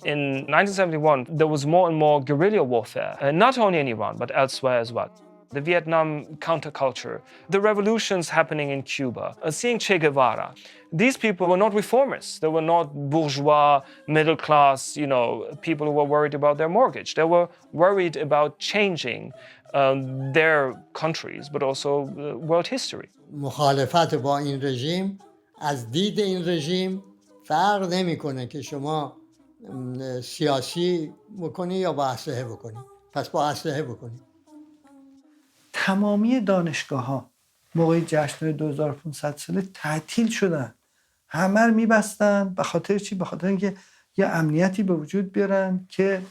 In 1971, there was more and more guerrilla warfare, not only in Iran, but elsewhere as well. The Vietnam counterculture, the revolutions happening in Cuba, seeing Che Guevara. These people were not reformists. They were not bourgeois, middle class, people who were worried about their mortgage. They were worried about changing their countries, but also world history. مخالفت با این رژیم از دید این رژیم فرق نمیکنه که شما سیاسی بکنی یا با اسلحه بکنی. پس با اسلحه بکنی. تمامی دانشگاه‌ها موقع جشن‌های 2500 ساله تعطیل شدن. همه رو می‌بستن. به خاطر چی؟ به خاطر اینکه یه امنیتی به وجود بیارن که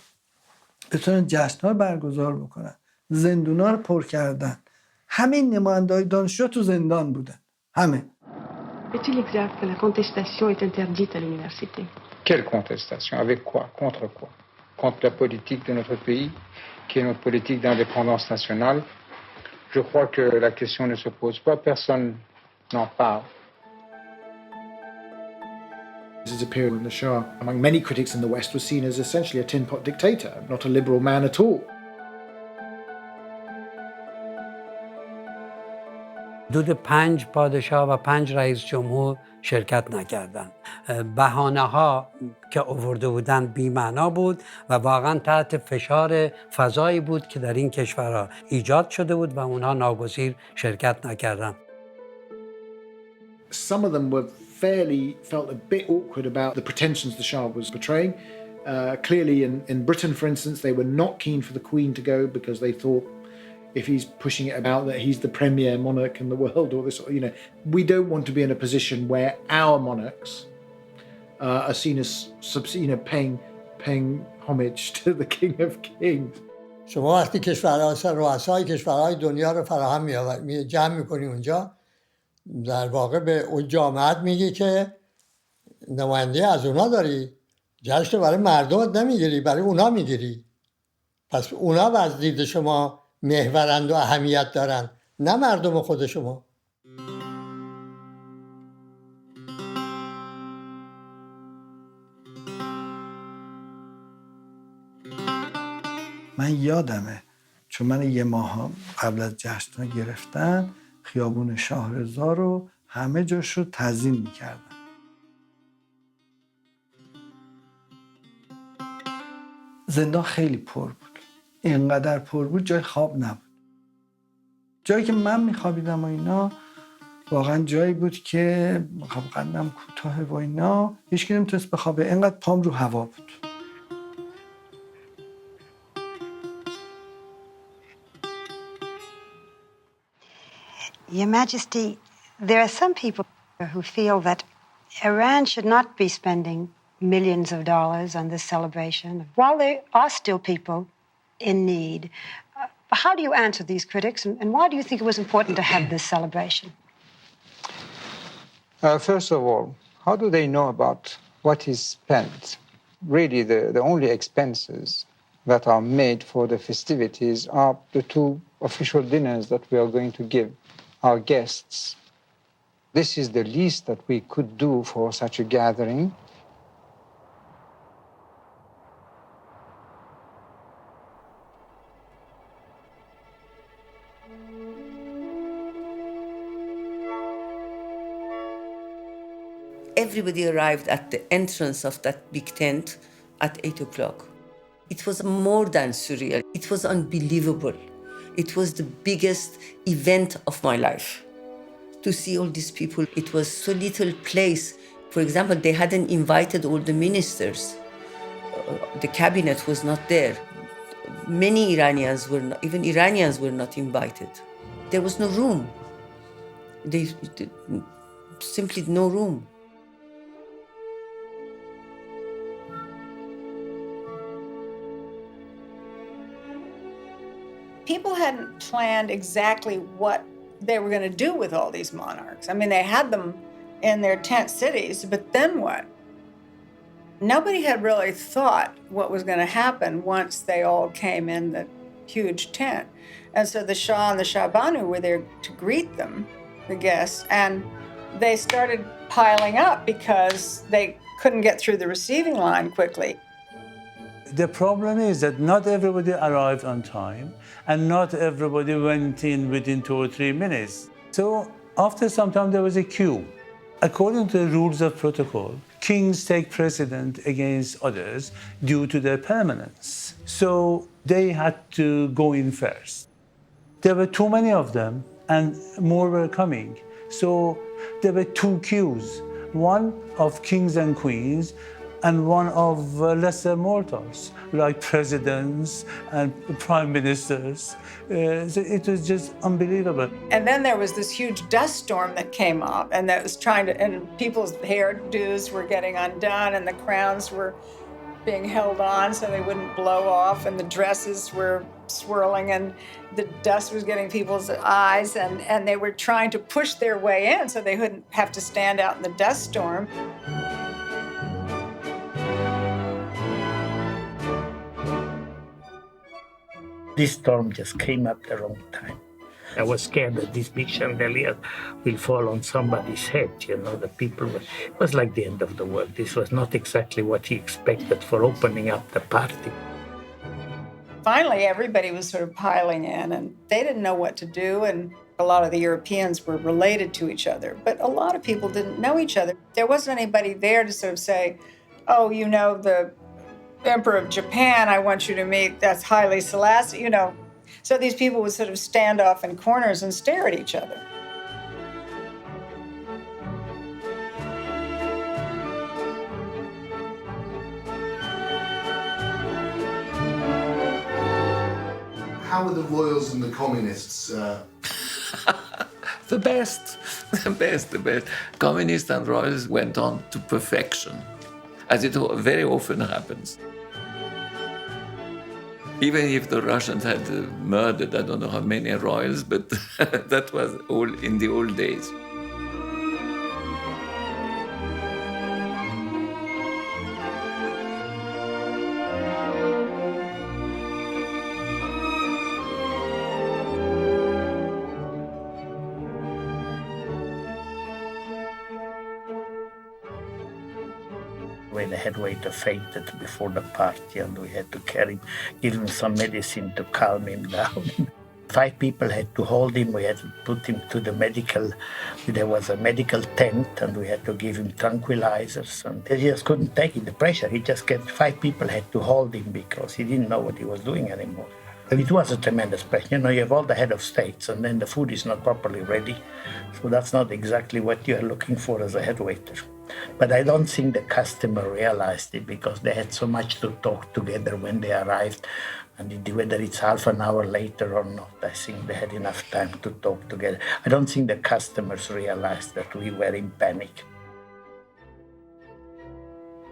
بتونن جشن‌ها برگزار بکنن. زندونا رو پر کردن. همه نماینده‌های دانشجو تو زندان بودن. همه. Est-il exact que la contestation est interdite à l'université? Quelle contestation? Avec quoi? Contre quoi? Contre la politique de notre pays, qui est notre politique d'indépendance nationale. Je crois que la question ne se pose pas, personne n'en parle. This is a period when the Shah, among many critics in the West, was seen as essentially a tin pot dictator, not a liberal man at all. حدود 5 پادشاه و 5 رئیس جمهور شرکت نکردند. بهانه‌ها که آورده بودند بی‌معنا بود و واقعا تحت فشار فضایی بود که در این کشورها ایجاد شده بود و اونها ناگزیر شرکت نکردند. Some of them were felt a bit awkward about the pretensions the Shah was portraying. Clearly in Britain, for instance, they were not keen for the Queen to go because they thought if he's pushing it about that he's the premier monarch in the world or this, we don't want to be in a position where our monarchs are seen as, paying homage to the King of Kings. شما وقتی رؤسای کشورهای دنیا رو فراهم جمع میکنی اونجا در واقع به اون جامعت میگی که نماینده از اونا داری جشن برای مردمت نمیگیری برای اونا میگیری پس اونا از دید شما محورند و اهمیت دارن نه مردم خود شما من یادمه چون من یه ماه قبل از جشن گرفتن خیابون شاه رضا رو همه جاش رو تزیین میکردن زندان خیلی پر بود اینقدر پر بود جای خواب نبود جایی که من میخوابیدم و اینا واقعا جایی بود که قدم کوتاه و اینا هیچ کی نمیتونست بخوابه اینقدر پام رو هوا بود Your Majesty, there are some people who feel that Iran should not be spending millions of dollars on this celebration, while there are still people in need. How do you answer these critics, and why do you think it was important to have this celebration? First of all, how do they know about what is spent? Really, the only expenses that are made for the festivities are the 2 official dinners that we are going to give our guests. This is the least that we could do for such a gathering. Everybody arrived at the entrance of that big tent at 8 o'clock. It was more than surreal. It was unbelievable. It was the biggest event of my life. To see all these people, it was so little place. For example, they hadn't invited all the ministers. The cabinet was not there. Many Iranians were not, even Iranians were not invited. There was no room. Simply no room. people hadn't planned exactly what they were going to do with all these monarchs. I mean, they had them in their tent cities, but then what? Nobody had really thought what was going to happen once they all came in the huge tent. And so the Shah and the Shah Banu were there to greet them, the guests, and they started piling up because they couldn't get through the receiving line quickly. The problem is that not everybody arrived on time, and not everybody went in within 2 or 3 minutes. So after some time, there was a queue. According to the rules of protocol, kings take precedence against others due to their permanence. So they had to go in first. There were too many of them, and more were coming. So there were 2 queues, one of kings and queens, and one of lesser mortals, like presidents and prime ministers. So it was just unbelievable. And then there was this huge dust storm that came up, and that was and people's hairdos were getting undone, and the crowns were being held on so they wouldn't blow off, and the dresses were swirling, and the dust was getting people's eyes, and they were trying to push their way in so they wouldn't have to stand out in the dust storm. This storm just came at the wrong time. I was scared that this big chandelier will fall on somebody's head, the people were, it was like the end of the world. This was not exactly what he expected for opening up the party. Finally, everybody was sort of piling in, and they didn't know what to do, and a lot of the Europeans were related to each other, but a lot of people didn't know each other. There wasn't anybody there to sort of say, oh, the Emperor of Japan, I want you to meet, that's Haile Selassie, So these people would sort of stand off in corners and stare at each other. How were the royals and the communists? The best. Communists and royals went on to perfection, as it very often happens. Even if the Russians had murdered, I don't know how many royals, but that was all in the old days. When the head waiter fainted before the party, and we had to give him some medicine to calm him down. 5 people had to hold him. We had to put him to the there was a medical tent, and we had to give him tranquilizers. And he just couldn't take it, the pressure. 5 people had to hold him because he didn't know what he was doing anymore. And it was a tremendous pressure. You have all the head of states, and then the food is not properly ready. So that's not exactly what you are looking for as a head waiter. But I don't think the customer realized it because they had so much to talk together when they arrived. And whether it's half an hour later or not, I think they had enough time to talk together. I don't think the customers realized that we were in panic.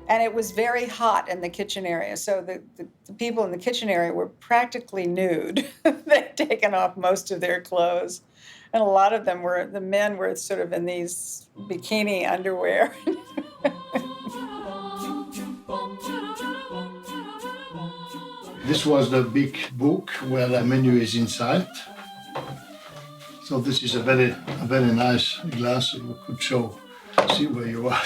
And it was very hot in the kitchen area. So the people in the kitchen area were practically nude. They'd taken off most of their clothes. And a lot of them the men were sort of in these bikini underwear. This was the big book where the menu is inside. So this is a very nice glass. You could see where you are.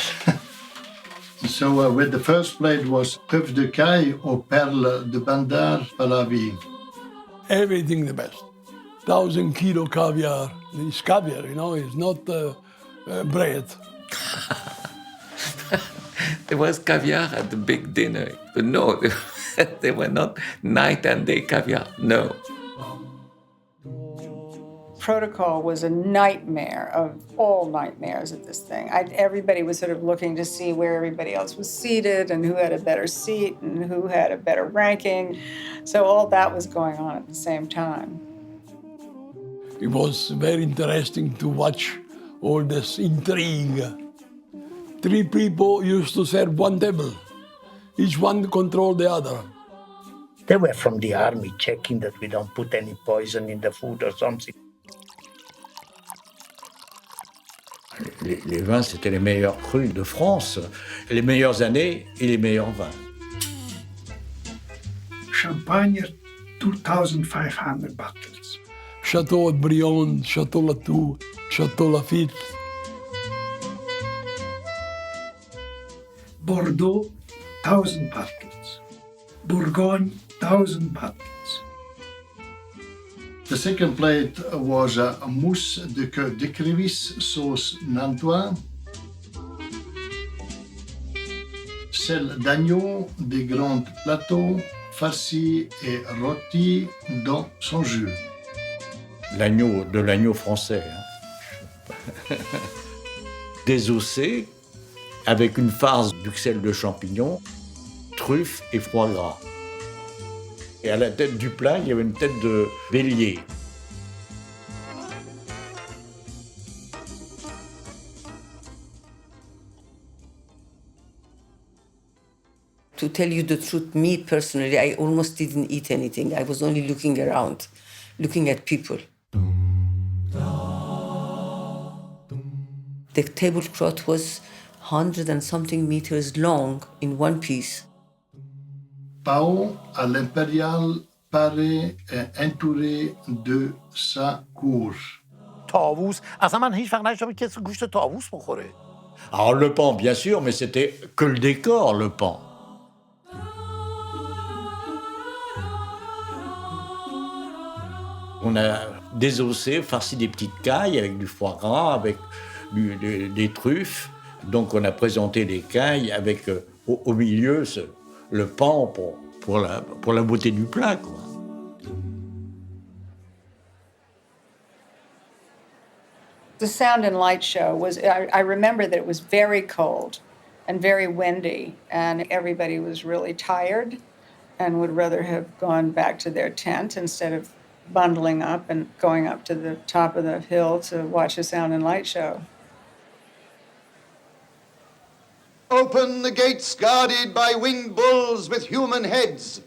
So with the first plate was œuf de caille aux perles de Bandar Pahlavi. Everything the best. 1,000 kilo caviar. It's caviar, it's not bread. There was caviar at the big dinner, but no, they were not night and day caviar, no. Protocol was a nightmare of all nightmares at this thing. Everybody was sort of looking to see where everybody else was seated and who had a better seat and who had a better ranking. So all that was going on at the same time. It was very interesting to watch all this intrigue. 3 people used to serve one table. Each one controlled the other. They were from the army, checking that we don't put any poison in the food or something. Les vins, c'était les meilleurs crus de France, les meilleures années et les meilleurs vins. Champagne, 2,500 bottles. Chateau Briand, Chateau Latour, Chateau Lafitte. Bordeaux, 1,000 bottles. Bourgogne, 1,000 bottles. The second plate was a mousse de queue d'écrevisse, sauce nantois, sel d'agneau, des grands plateaux, farcis et rôtis dans son jus. De l'agneau français. Hein. Désossé, avec une farce d'uxelles de champignons, truffes et foie gras. Et à la tête du plat, il y avait une tête de bélier. To tell you the truth, me personally, I almost didn't eat anything. I was only looking around, looking at people. The tablecloth was 100 and something meters long in one piece. Pao à l'impérial paraît entouré de sa cour. طاووس اصلا من هیچ وقت نشدم کسی گوشت طاووس بخوره. Alors le pan, bien sûr, mais c'était que le décor, le pan. On a désossé, farci des petites cailles avec du foie gras, avec des truffes. Donc on a présenté les cailles avec au milieu le pan pour la beauté du plat, quoi. The sound and light show was, I remember that it was very cold and very windy, and everybody was really tired and would rather have gone back to their tent instead of bundling up and going up to the top of the hill to watch a sound and light show. Open the gates guarded by winged bulls with human heads.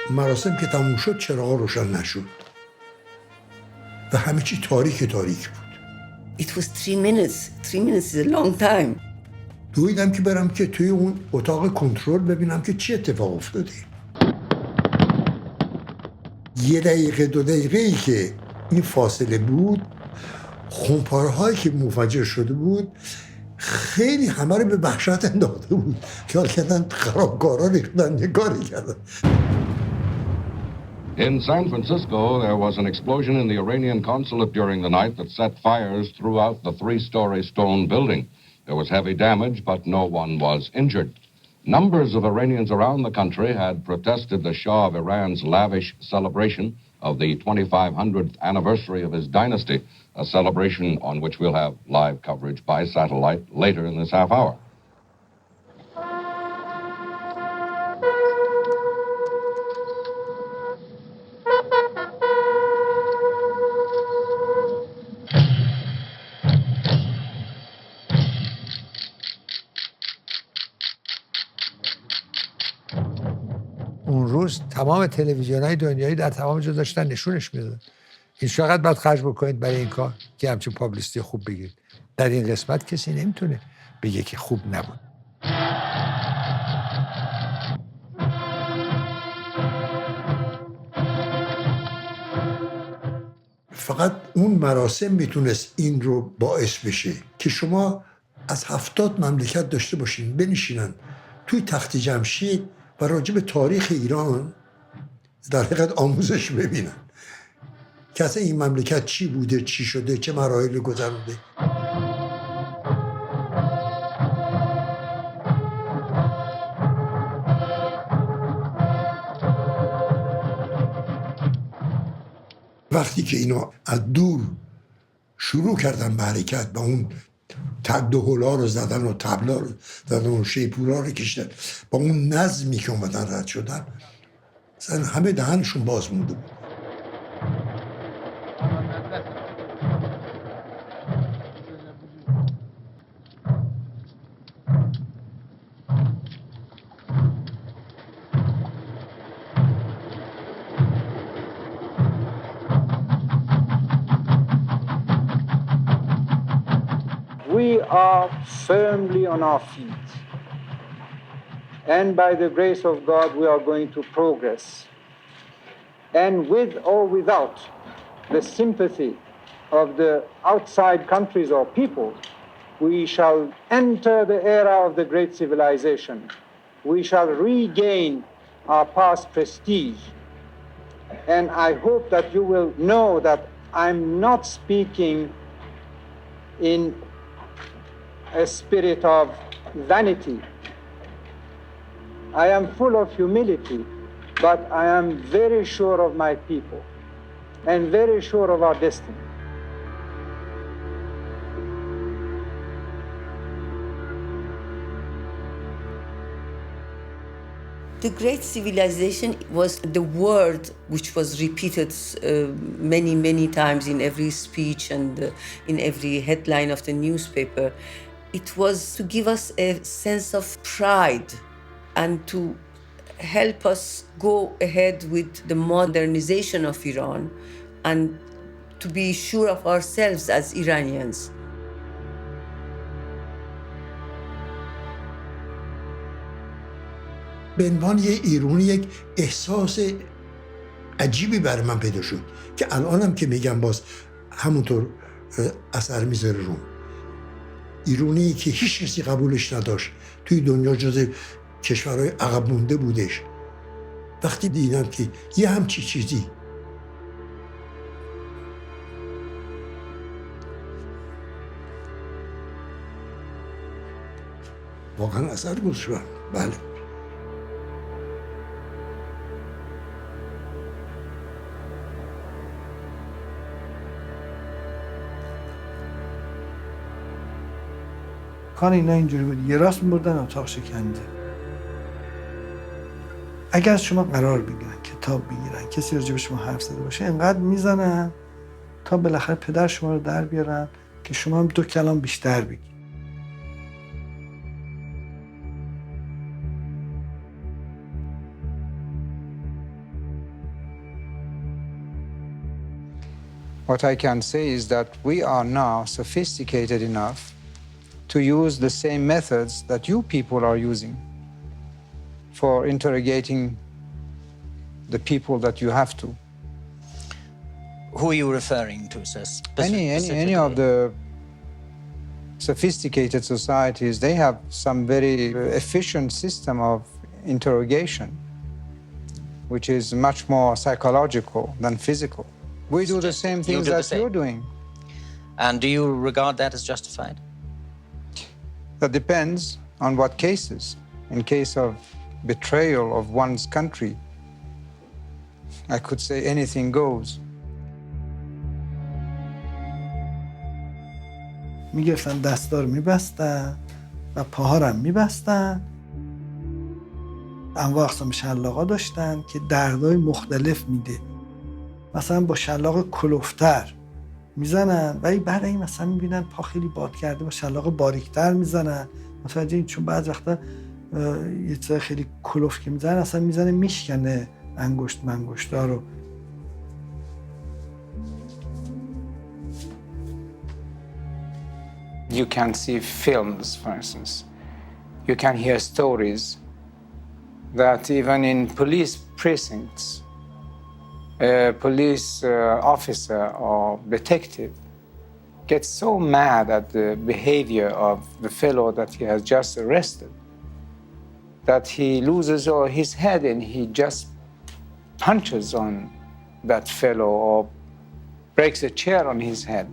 مراسم که تموم شد چراغ روشن نشد و همه چی تاریک بود. It was 3 minutes. 3 minutes is a long time. دویدم که برم که توی اون اتاق کنترل ببینم که چی اتفاق افتاده. 1 دقیقه 2 دقیقه‌ای که این فاصله بود، خمپارهایی که منفجر شده بود خیلی همه رو به وحشت انداخته بود که حال کردن خرابکارا ریختن نگاری کردن. In San Francisco, there was an explosion in the Iranian consulate during the night that set fires throughout the 3-story stone building. There was heavy damage, but no one was injured. Numbers of Iranians around the country had protested the Shah of Iran's lavish celebration of the 2500th anniversary of his dynasty, a celebration on which we'll have live coverage by satellite later in this half hour. اون روز تمام تلویزیون‌های دنیایی در تمام جا داشتن نشونش میدادن. این چقدر باید خرج بکنید برای این کار که همچین پابلیستی خوب بگیرید. در این قسمت کسی نمیتونه بگه که خوب نبود. فقط اون مراسم میتونست این رو باعث بشه که شما از 70 مملکت داشته باشین بنشینن توی تخت جمشید و راجع به تاریخ ایران در حقیقت آموزش ببینن که اصلا این مملکت چی بوده، چی شده، چه مراحل گذرونده. وقتی که اینا از دور شروع کردن به حرکت با اون دهلا رو زدن و طبلا رو زدن و شیپورا رو کشیدن با اون نظمی که اومدن رد شدن مثلا همه دهنشون باز مونده بود. are firmly on our feet. And by the grace of God, we are going to progress. And with or without the sympathy of the outside countries or people, we shall enter the era of the great civilization. We shall regain our past prestige. And I hope that you will know that I'm not speaking in a spirit of vanity. I am full of humility, but I am very sure of my people and very sure of our destiny. The great civilization was the word which was repeated many, many times in every speech and in every headline of the newspaper. It was to give us a sense of pride and to help us go ahead with the modernization of Iran and to be sure of ourselves as Iranians. به عنوان یه ایرانی یک احساس عجیبی برای من پیدا شد که الانم که میگم باز همونطور اثر میذاره روم. ایرانی که هیچ کسی قبولش نداشت، توی دنیا جز کشورهای عقب مونده بودش. وقتی دیدم که یه همچی چیزی واقعا اثر گذاشت. بله. کار اینا اینجوری بود، یه راست می‌بردن اتاق شکنجه. اگر از شما قرار بگیرن، کتاب بگیرن، کسی راجع به شما حرف زده باشه، انقدر میزنن تا بالاخره پدر شما رو در بیارن که شما هم 2 کلام بیشتر بگید. What I can say is that we are now sophisticated enough to use the same methods that you people are using for interrogating the people that you have to. Who are you referring to, sir? Any of the sophisticated societies, they have some very efficient system of interrogation, which is much more psychological than physical. We do the same things that you're doing. And do you regard that as justified? That depends on what cases. In case of betrayal of one's country, I could say anything goes. میگرفتن دستار میبستن و پاهارم میبستن. انواع اقسام شلاقا داشتن که دردهای مختلف میده. مثلا با شلاق کلوفتر میزنن ولی بعد این مثلا میبینن پا خیلی باد کرده با شلاق باریکتر میزنن. متوجه این؟ چون بعض وقتا یه چیز خیلی کلوف که میزنن اصلا میزنه میشکنه منگشتا رو. You can see films, for instance. You can hear stories that even in police precincts, a police officer or detective gets so mad at the behavior of the fellow that he has just arrested that he loses his head and he just punches on that fellow or breaks a chair on his head.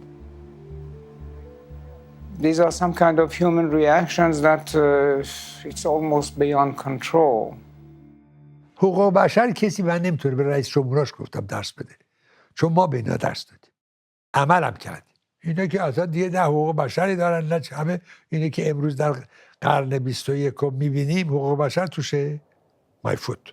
These are some kind of human reactions that it's almost beyond control. حقوق بشر کسی من نمیتونه به رئیس جمهوراش گفتم درس بده، چون ما به اینا درس دادیم، عملم کردیم. اینا که اصلا دیگه نه حقوق بشری دارن نه همه اینه که امروز در قرن 21 میبینیم حقوق بشر توشه my foot.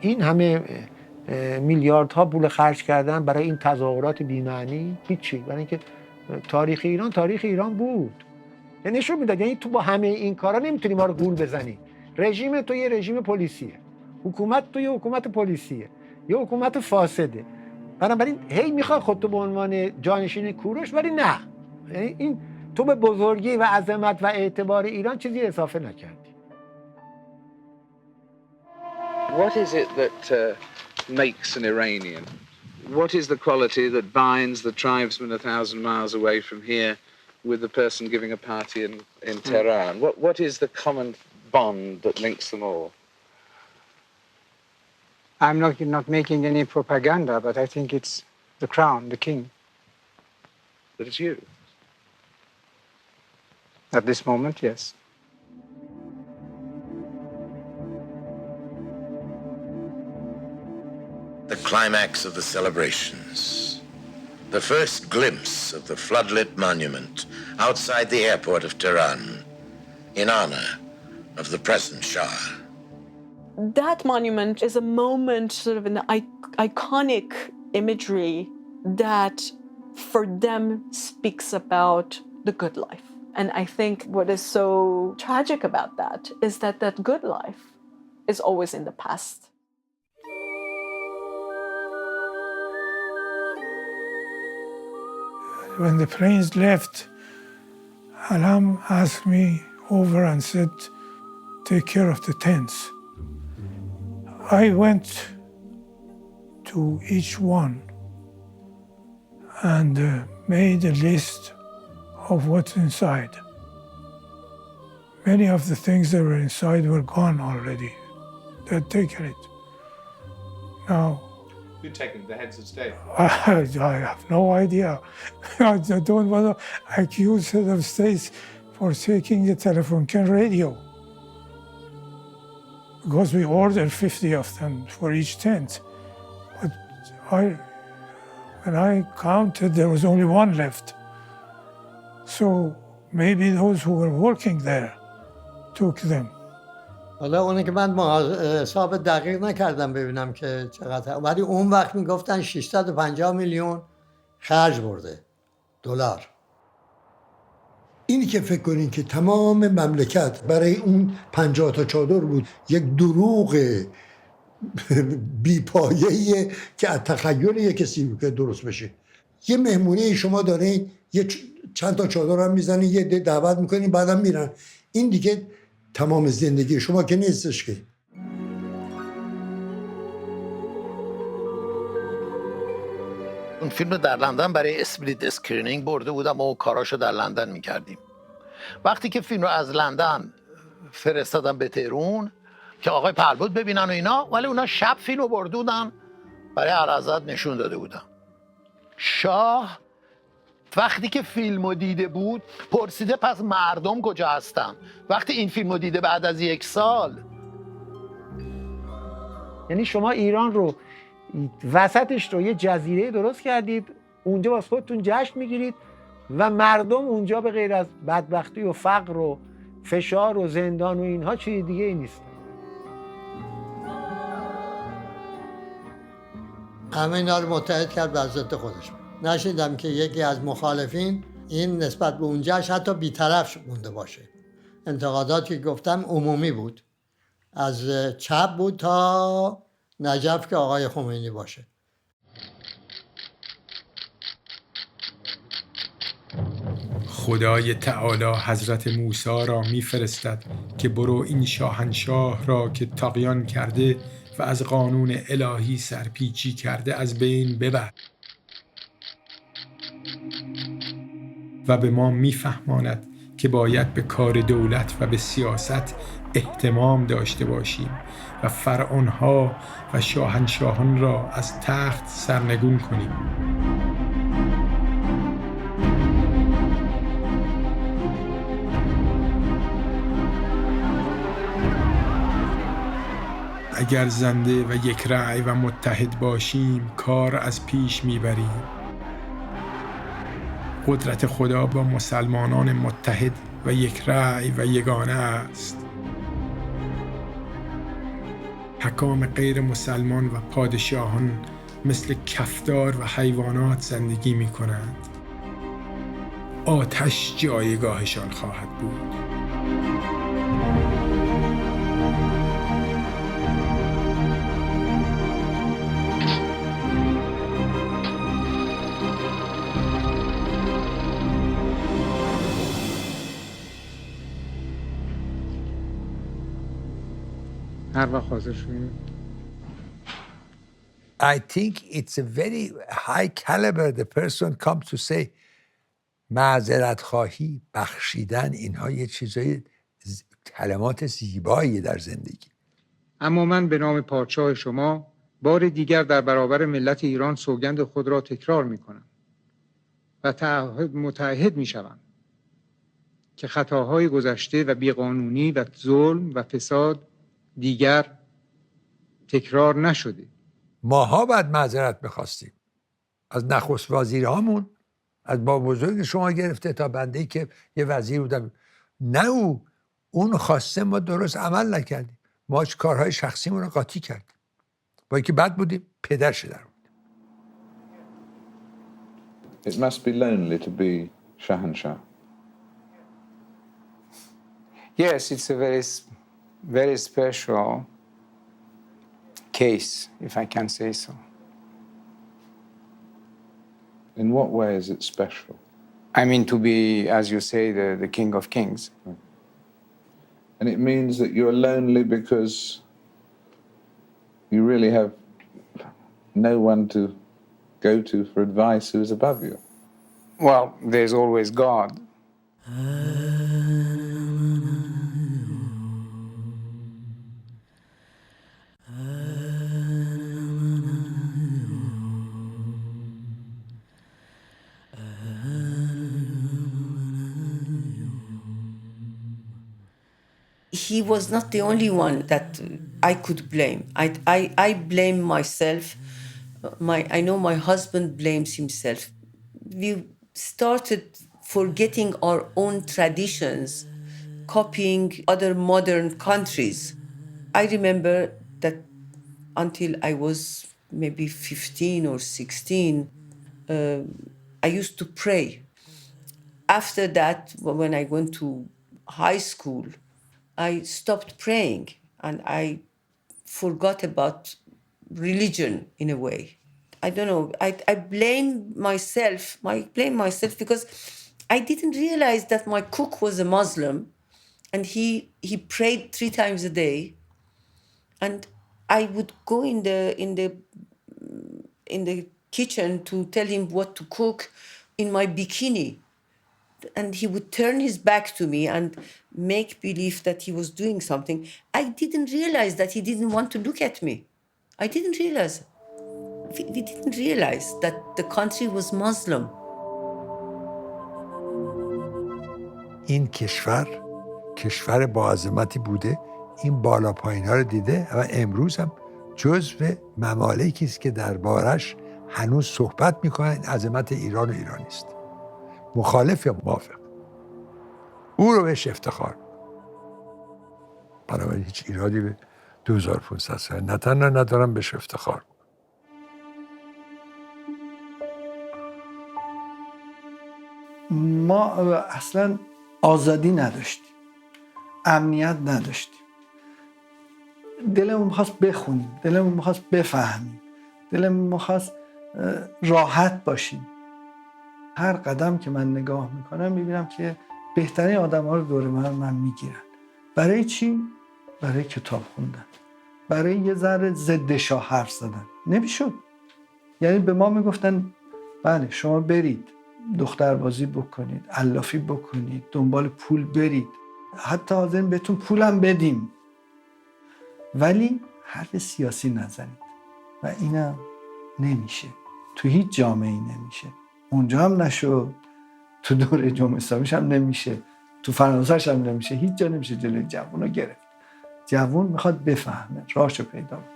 این همه میلیاردها پول خرج کردن برای این تظاهرات بی‌معنی هیچی، برای اینکه تاریخ ایران بود. یعنی نشون میداد یعنی تو با همه این کارا نمیتونی ما رو گول بزنی. رژیم تو یه رژیم پلیسیه، حکومت تو یه حکومت پلیسیه، یه حکومت فاسده. بنابراین هی میخواد خودتو به عنوان جانشین کوروش، ولی نه، یعنی این تو به بزرگی و عظمت و اعتبار ایران چیزی اضافه نکردی. What is it that makes an Iranian? What is the quality that binds the tribesman 1,000 miles away from here with the person giving a party in Tehran? What is the common bond that links them all? I'm not making any propaganda, but I think it's the crown, the king. That it's you? At this moment, yes. The climax of the celebrations. The first glimpse of the floodlit monument outside the airport of Tehran in honor of the present Shah. That monument is a moment, sort of an iconic imagery that for them speaks about the good life. And I think what is so tragic about that is that that good life is always in the past. When the planes left, Alam asked me over and said, take care of the tents. I went to each one and made a list of what's inside. Many of the things that were inside were gone already. They'd taken it. Now, You've taken the heads of state. I have no idea. I don't want to accuse head of states for taking the telephone radio. Because we ordered 50 of them for each tent. But when I counted, there was only one left. So maybe those who were working there took them. حالا اونه که من حساب دقیق نکردم ببینم که چقدر، ولی اون وقت میگفتن 650 میلیون خرج برده دلار. اینی که فکر کنین که تمام مملکت برای اون 50 تا چادر بود یک دروغ بی‌پایه‌ایه که از تخیل یک کسی که درست بشه. یه مهمونی شما دارین، یه چند تا چادر هم میزنین، یه دعوت میکنین، بعدم میرن. این دیگه تمام زندگی شما که نیستش که. اون فیلم در لندن برای اسپلیت اسکرینینگ برده بودم و کاراشو در لندن میکردیم. وقتی که فیلم رو از لندن فرستادم به تهران که آقای پهلوان ببینن و اینا، ولی اونا شب فیلم رو برده بودن برای اعلیحضرت نشون داده بودن. شاه وقتی که فیلم رو دیده بود پرسیده پس مردم کجا هستن. وقتی این فیلم رو دیده بعد از 1 سال، یعنی شما ایران رو وسطش رو یه جزیره درست کردید، اونجا واسه خودتون جشن میگیرید و مردم اونجا به غیر از بدبختی و فقر و فشار و زندان و اینها چیز دیگه ای نیست. همه اینا رو متحد کرد بر ضد خودش. نشیدم که یکی از مخالفین این نسبت به اون جشن حتی بی‌طرف مونده باشه. انتقاداتی که گفتم عمومی بود، از چپ بود تا نجف که آقای خمینی باشه. خدای تعالی حضرت موسی را میفرستد که برو این شاهنشاه را که طغیان کرده و از قانون الهی سرپیچی کرده از بین ببر و به ما میفهماند که باید به کار دولت و به سیاست اهتمام داشته باشیم و فرعونها و شاهنشاهان را از تخت سرنگون کنیم. اگر زنده و یک رأی و متحد باشیم کار از پیش میبریم. قدرت خدا با مسلمانان متحد و یک رأی و یگانه است. حکام غیر مسلمان و پادشاهان مثل کفدار و حیوانات زندگی می کنند. آتش جایگاهشان خواهد بود. هر وقت حاضر شدیم. I think it's a very high caliber the person comes to say معذرت خواهی، بخشیدن، اینها یه چیزای کلمات زیبایی در زندگی. اما من به نام پادشاه شما بار دیگر در برابر ملت ایران سوگند خود را تکرار می کنم و متعهد می شوم که خطاهای گذشته و بیقانونی و ظلم و فساد دیگر تکرار نشده. ماها باید معذرت بخواستیم از نخست وزیرهامون، از با بزرگ شما گرفته تا بنده‌ای که یه وزیر بودم، نه اون خواسته، ما درست عمل نکردیم، ما کارهای شخصیمون رو قاطی کردیم، با اینکه بد بودیم پدرش در بود. It must be lonely to be Shahanshah. Yes, it's a very special case, if I can say so. In what way is it special? I mean, to be, as you say, the king of kings. And it means that you're lonely because you really have no one to go to for advice who is above you. Well, there's always God. He was not the only one that I could blame. I blame myself. I know my husband blames himself. We started forgetting our own traditions, copying other modern countries. I remember that until I was maybe 15 or 16, I used to pray. After that, when I went to high school, I stopped praying and I forgot about religion in a way. I don't know. I blame myself. I blame myself because I didn't realize that my cook was a Muslim and he prayed 3 times a day. And I would go in the kitchen to tell him what to cook in my bikini. And he would turn his back to me and make believe that he was doing something. I didn't realize that he didn't want to look at me. I didn't realize. We didn't realize that the country was Muslim. این کشور با عظمتی بوده، این بالا پایین ها رو دیده و امروز هم جزو ممالکی است که دربارش هنوز صحبت میکنن. این عظمت ایران و ایرانی است. مخالف یا موافق، او رو بهش افتخار. بنابراین هیچ ایرادی به 2500 سال نه تنها ندارم بهش افتخار. ما اصلا آزادی نداشتیم، امنیت نداشتیم. دلمون میخواست بخونیم، دلمون میخواست بفهمیم، دلمون میخواست راحت باشیم. هر قدم که من نگاه میکنم میبینم که بهترین آدم ها رو دور من میگیرن. برای چی؟ برای کتاب خوندن، برای یه ذره ضد شاه حرف زدن. نمیشد. یعنی به ما میگفتن بله شما برید دختربازی بکنید، علافی بکنید، دنبال پول برید، حتی حاضرین بهتون پولم بدیم، ولی حرف سیاسی نزنید. و اینم نمیشه، تو هیچ جامعه‌ای نمیشه. اونجا هم نشد، تو دوره جمهوری اسلامیش هم نمیشه، تو فرانسه‌ش هم نمیشه، هیچ جا نمیشه جلوی جوون رو گرفت. جوون میخواد بفهمه، راهشو پیدا کنه.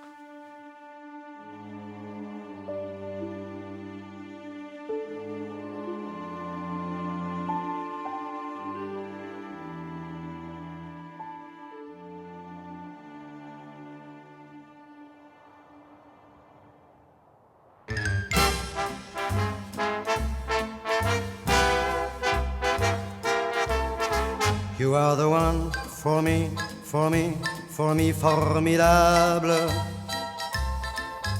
You are the one for me, for me, for me, formidable.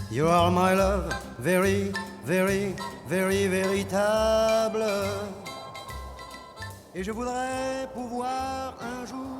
You are my love, very, very, very, véritable. Et je voudrais pouvoir un jour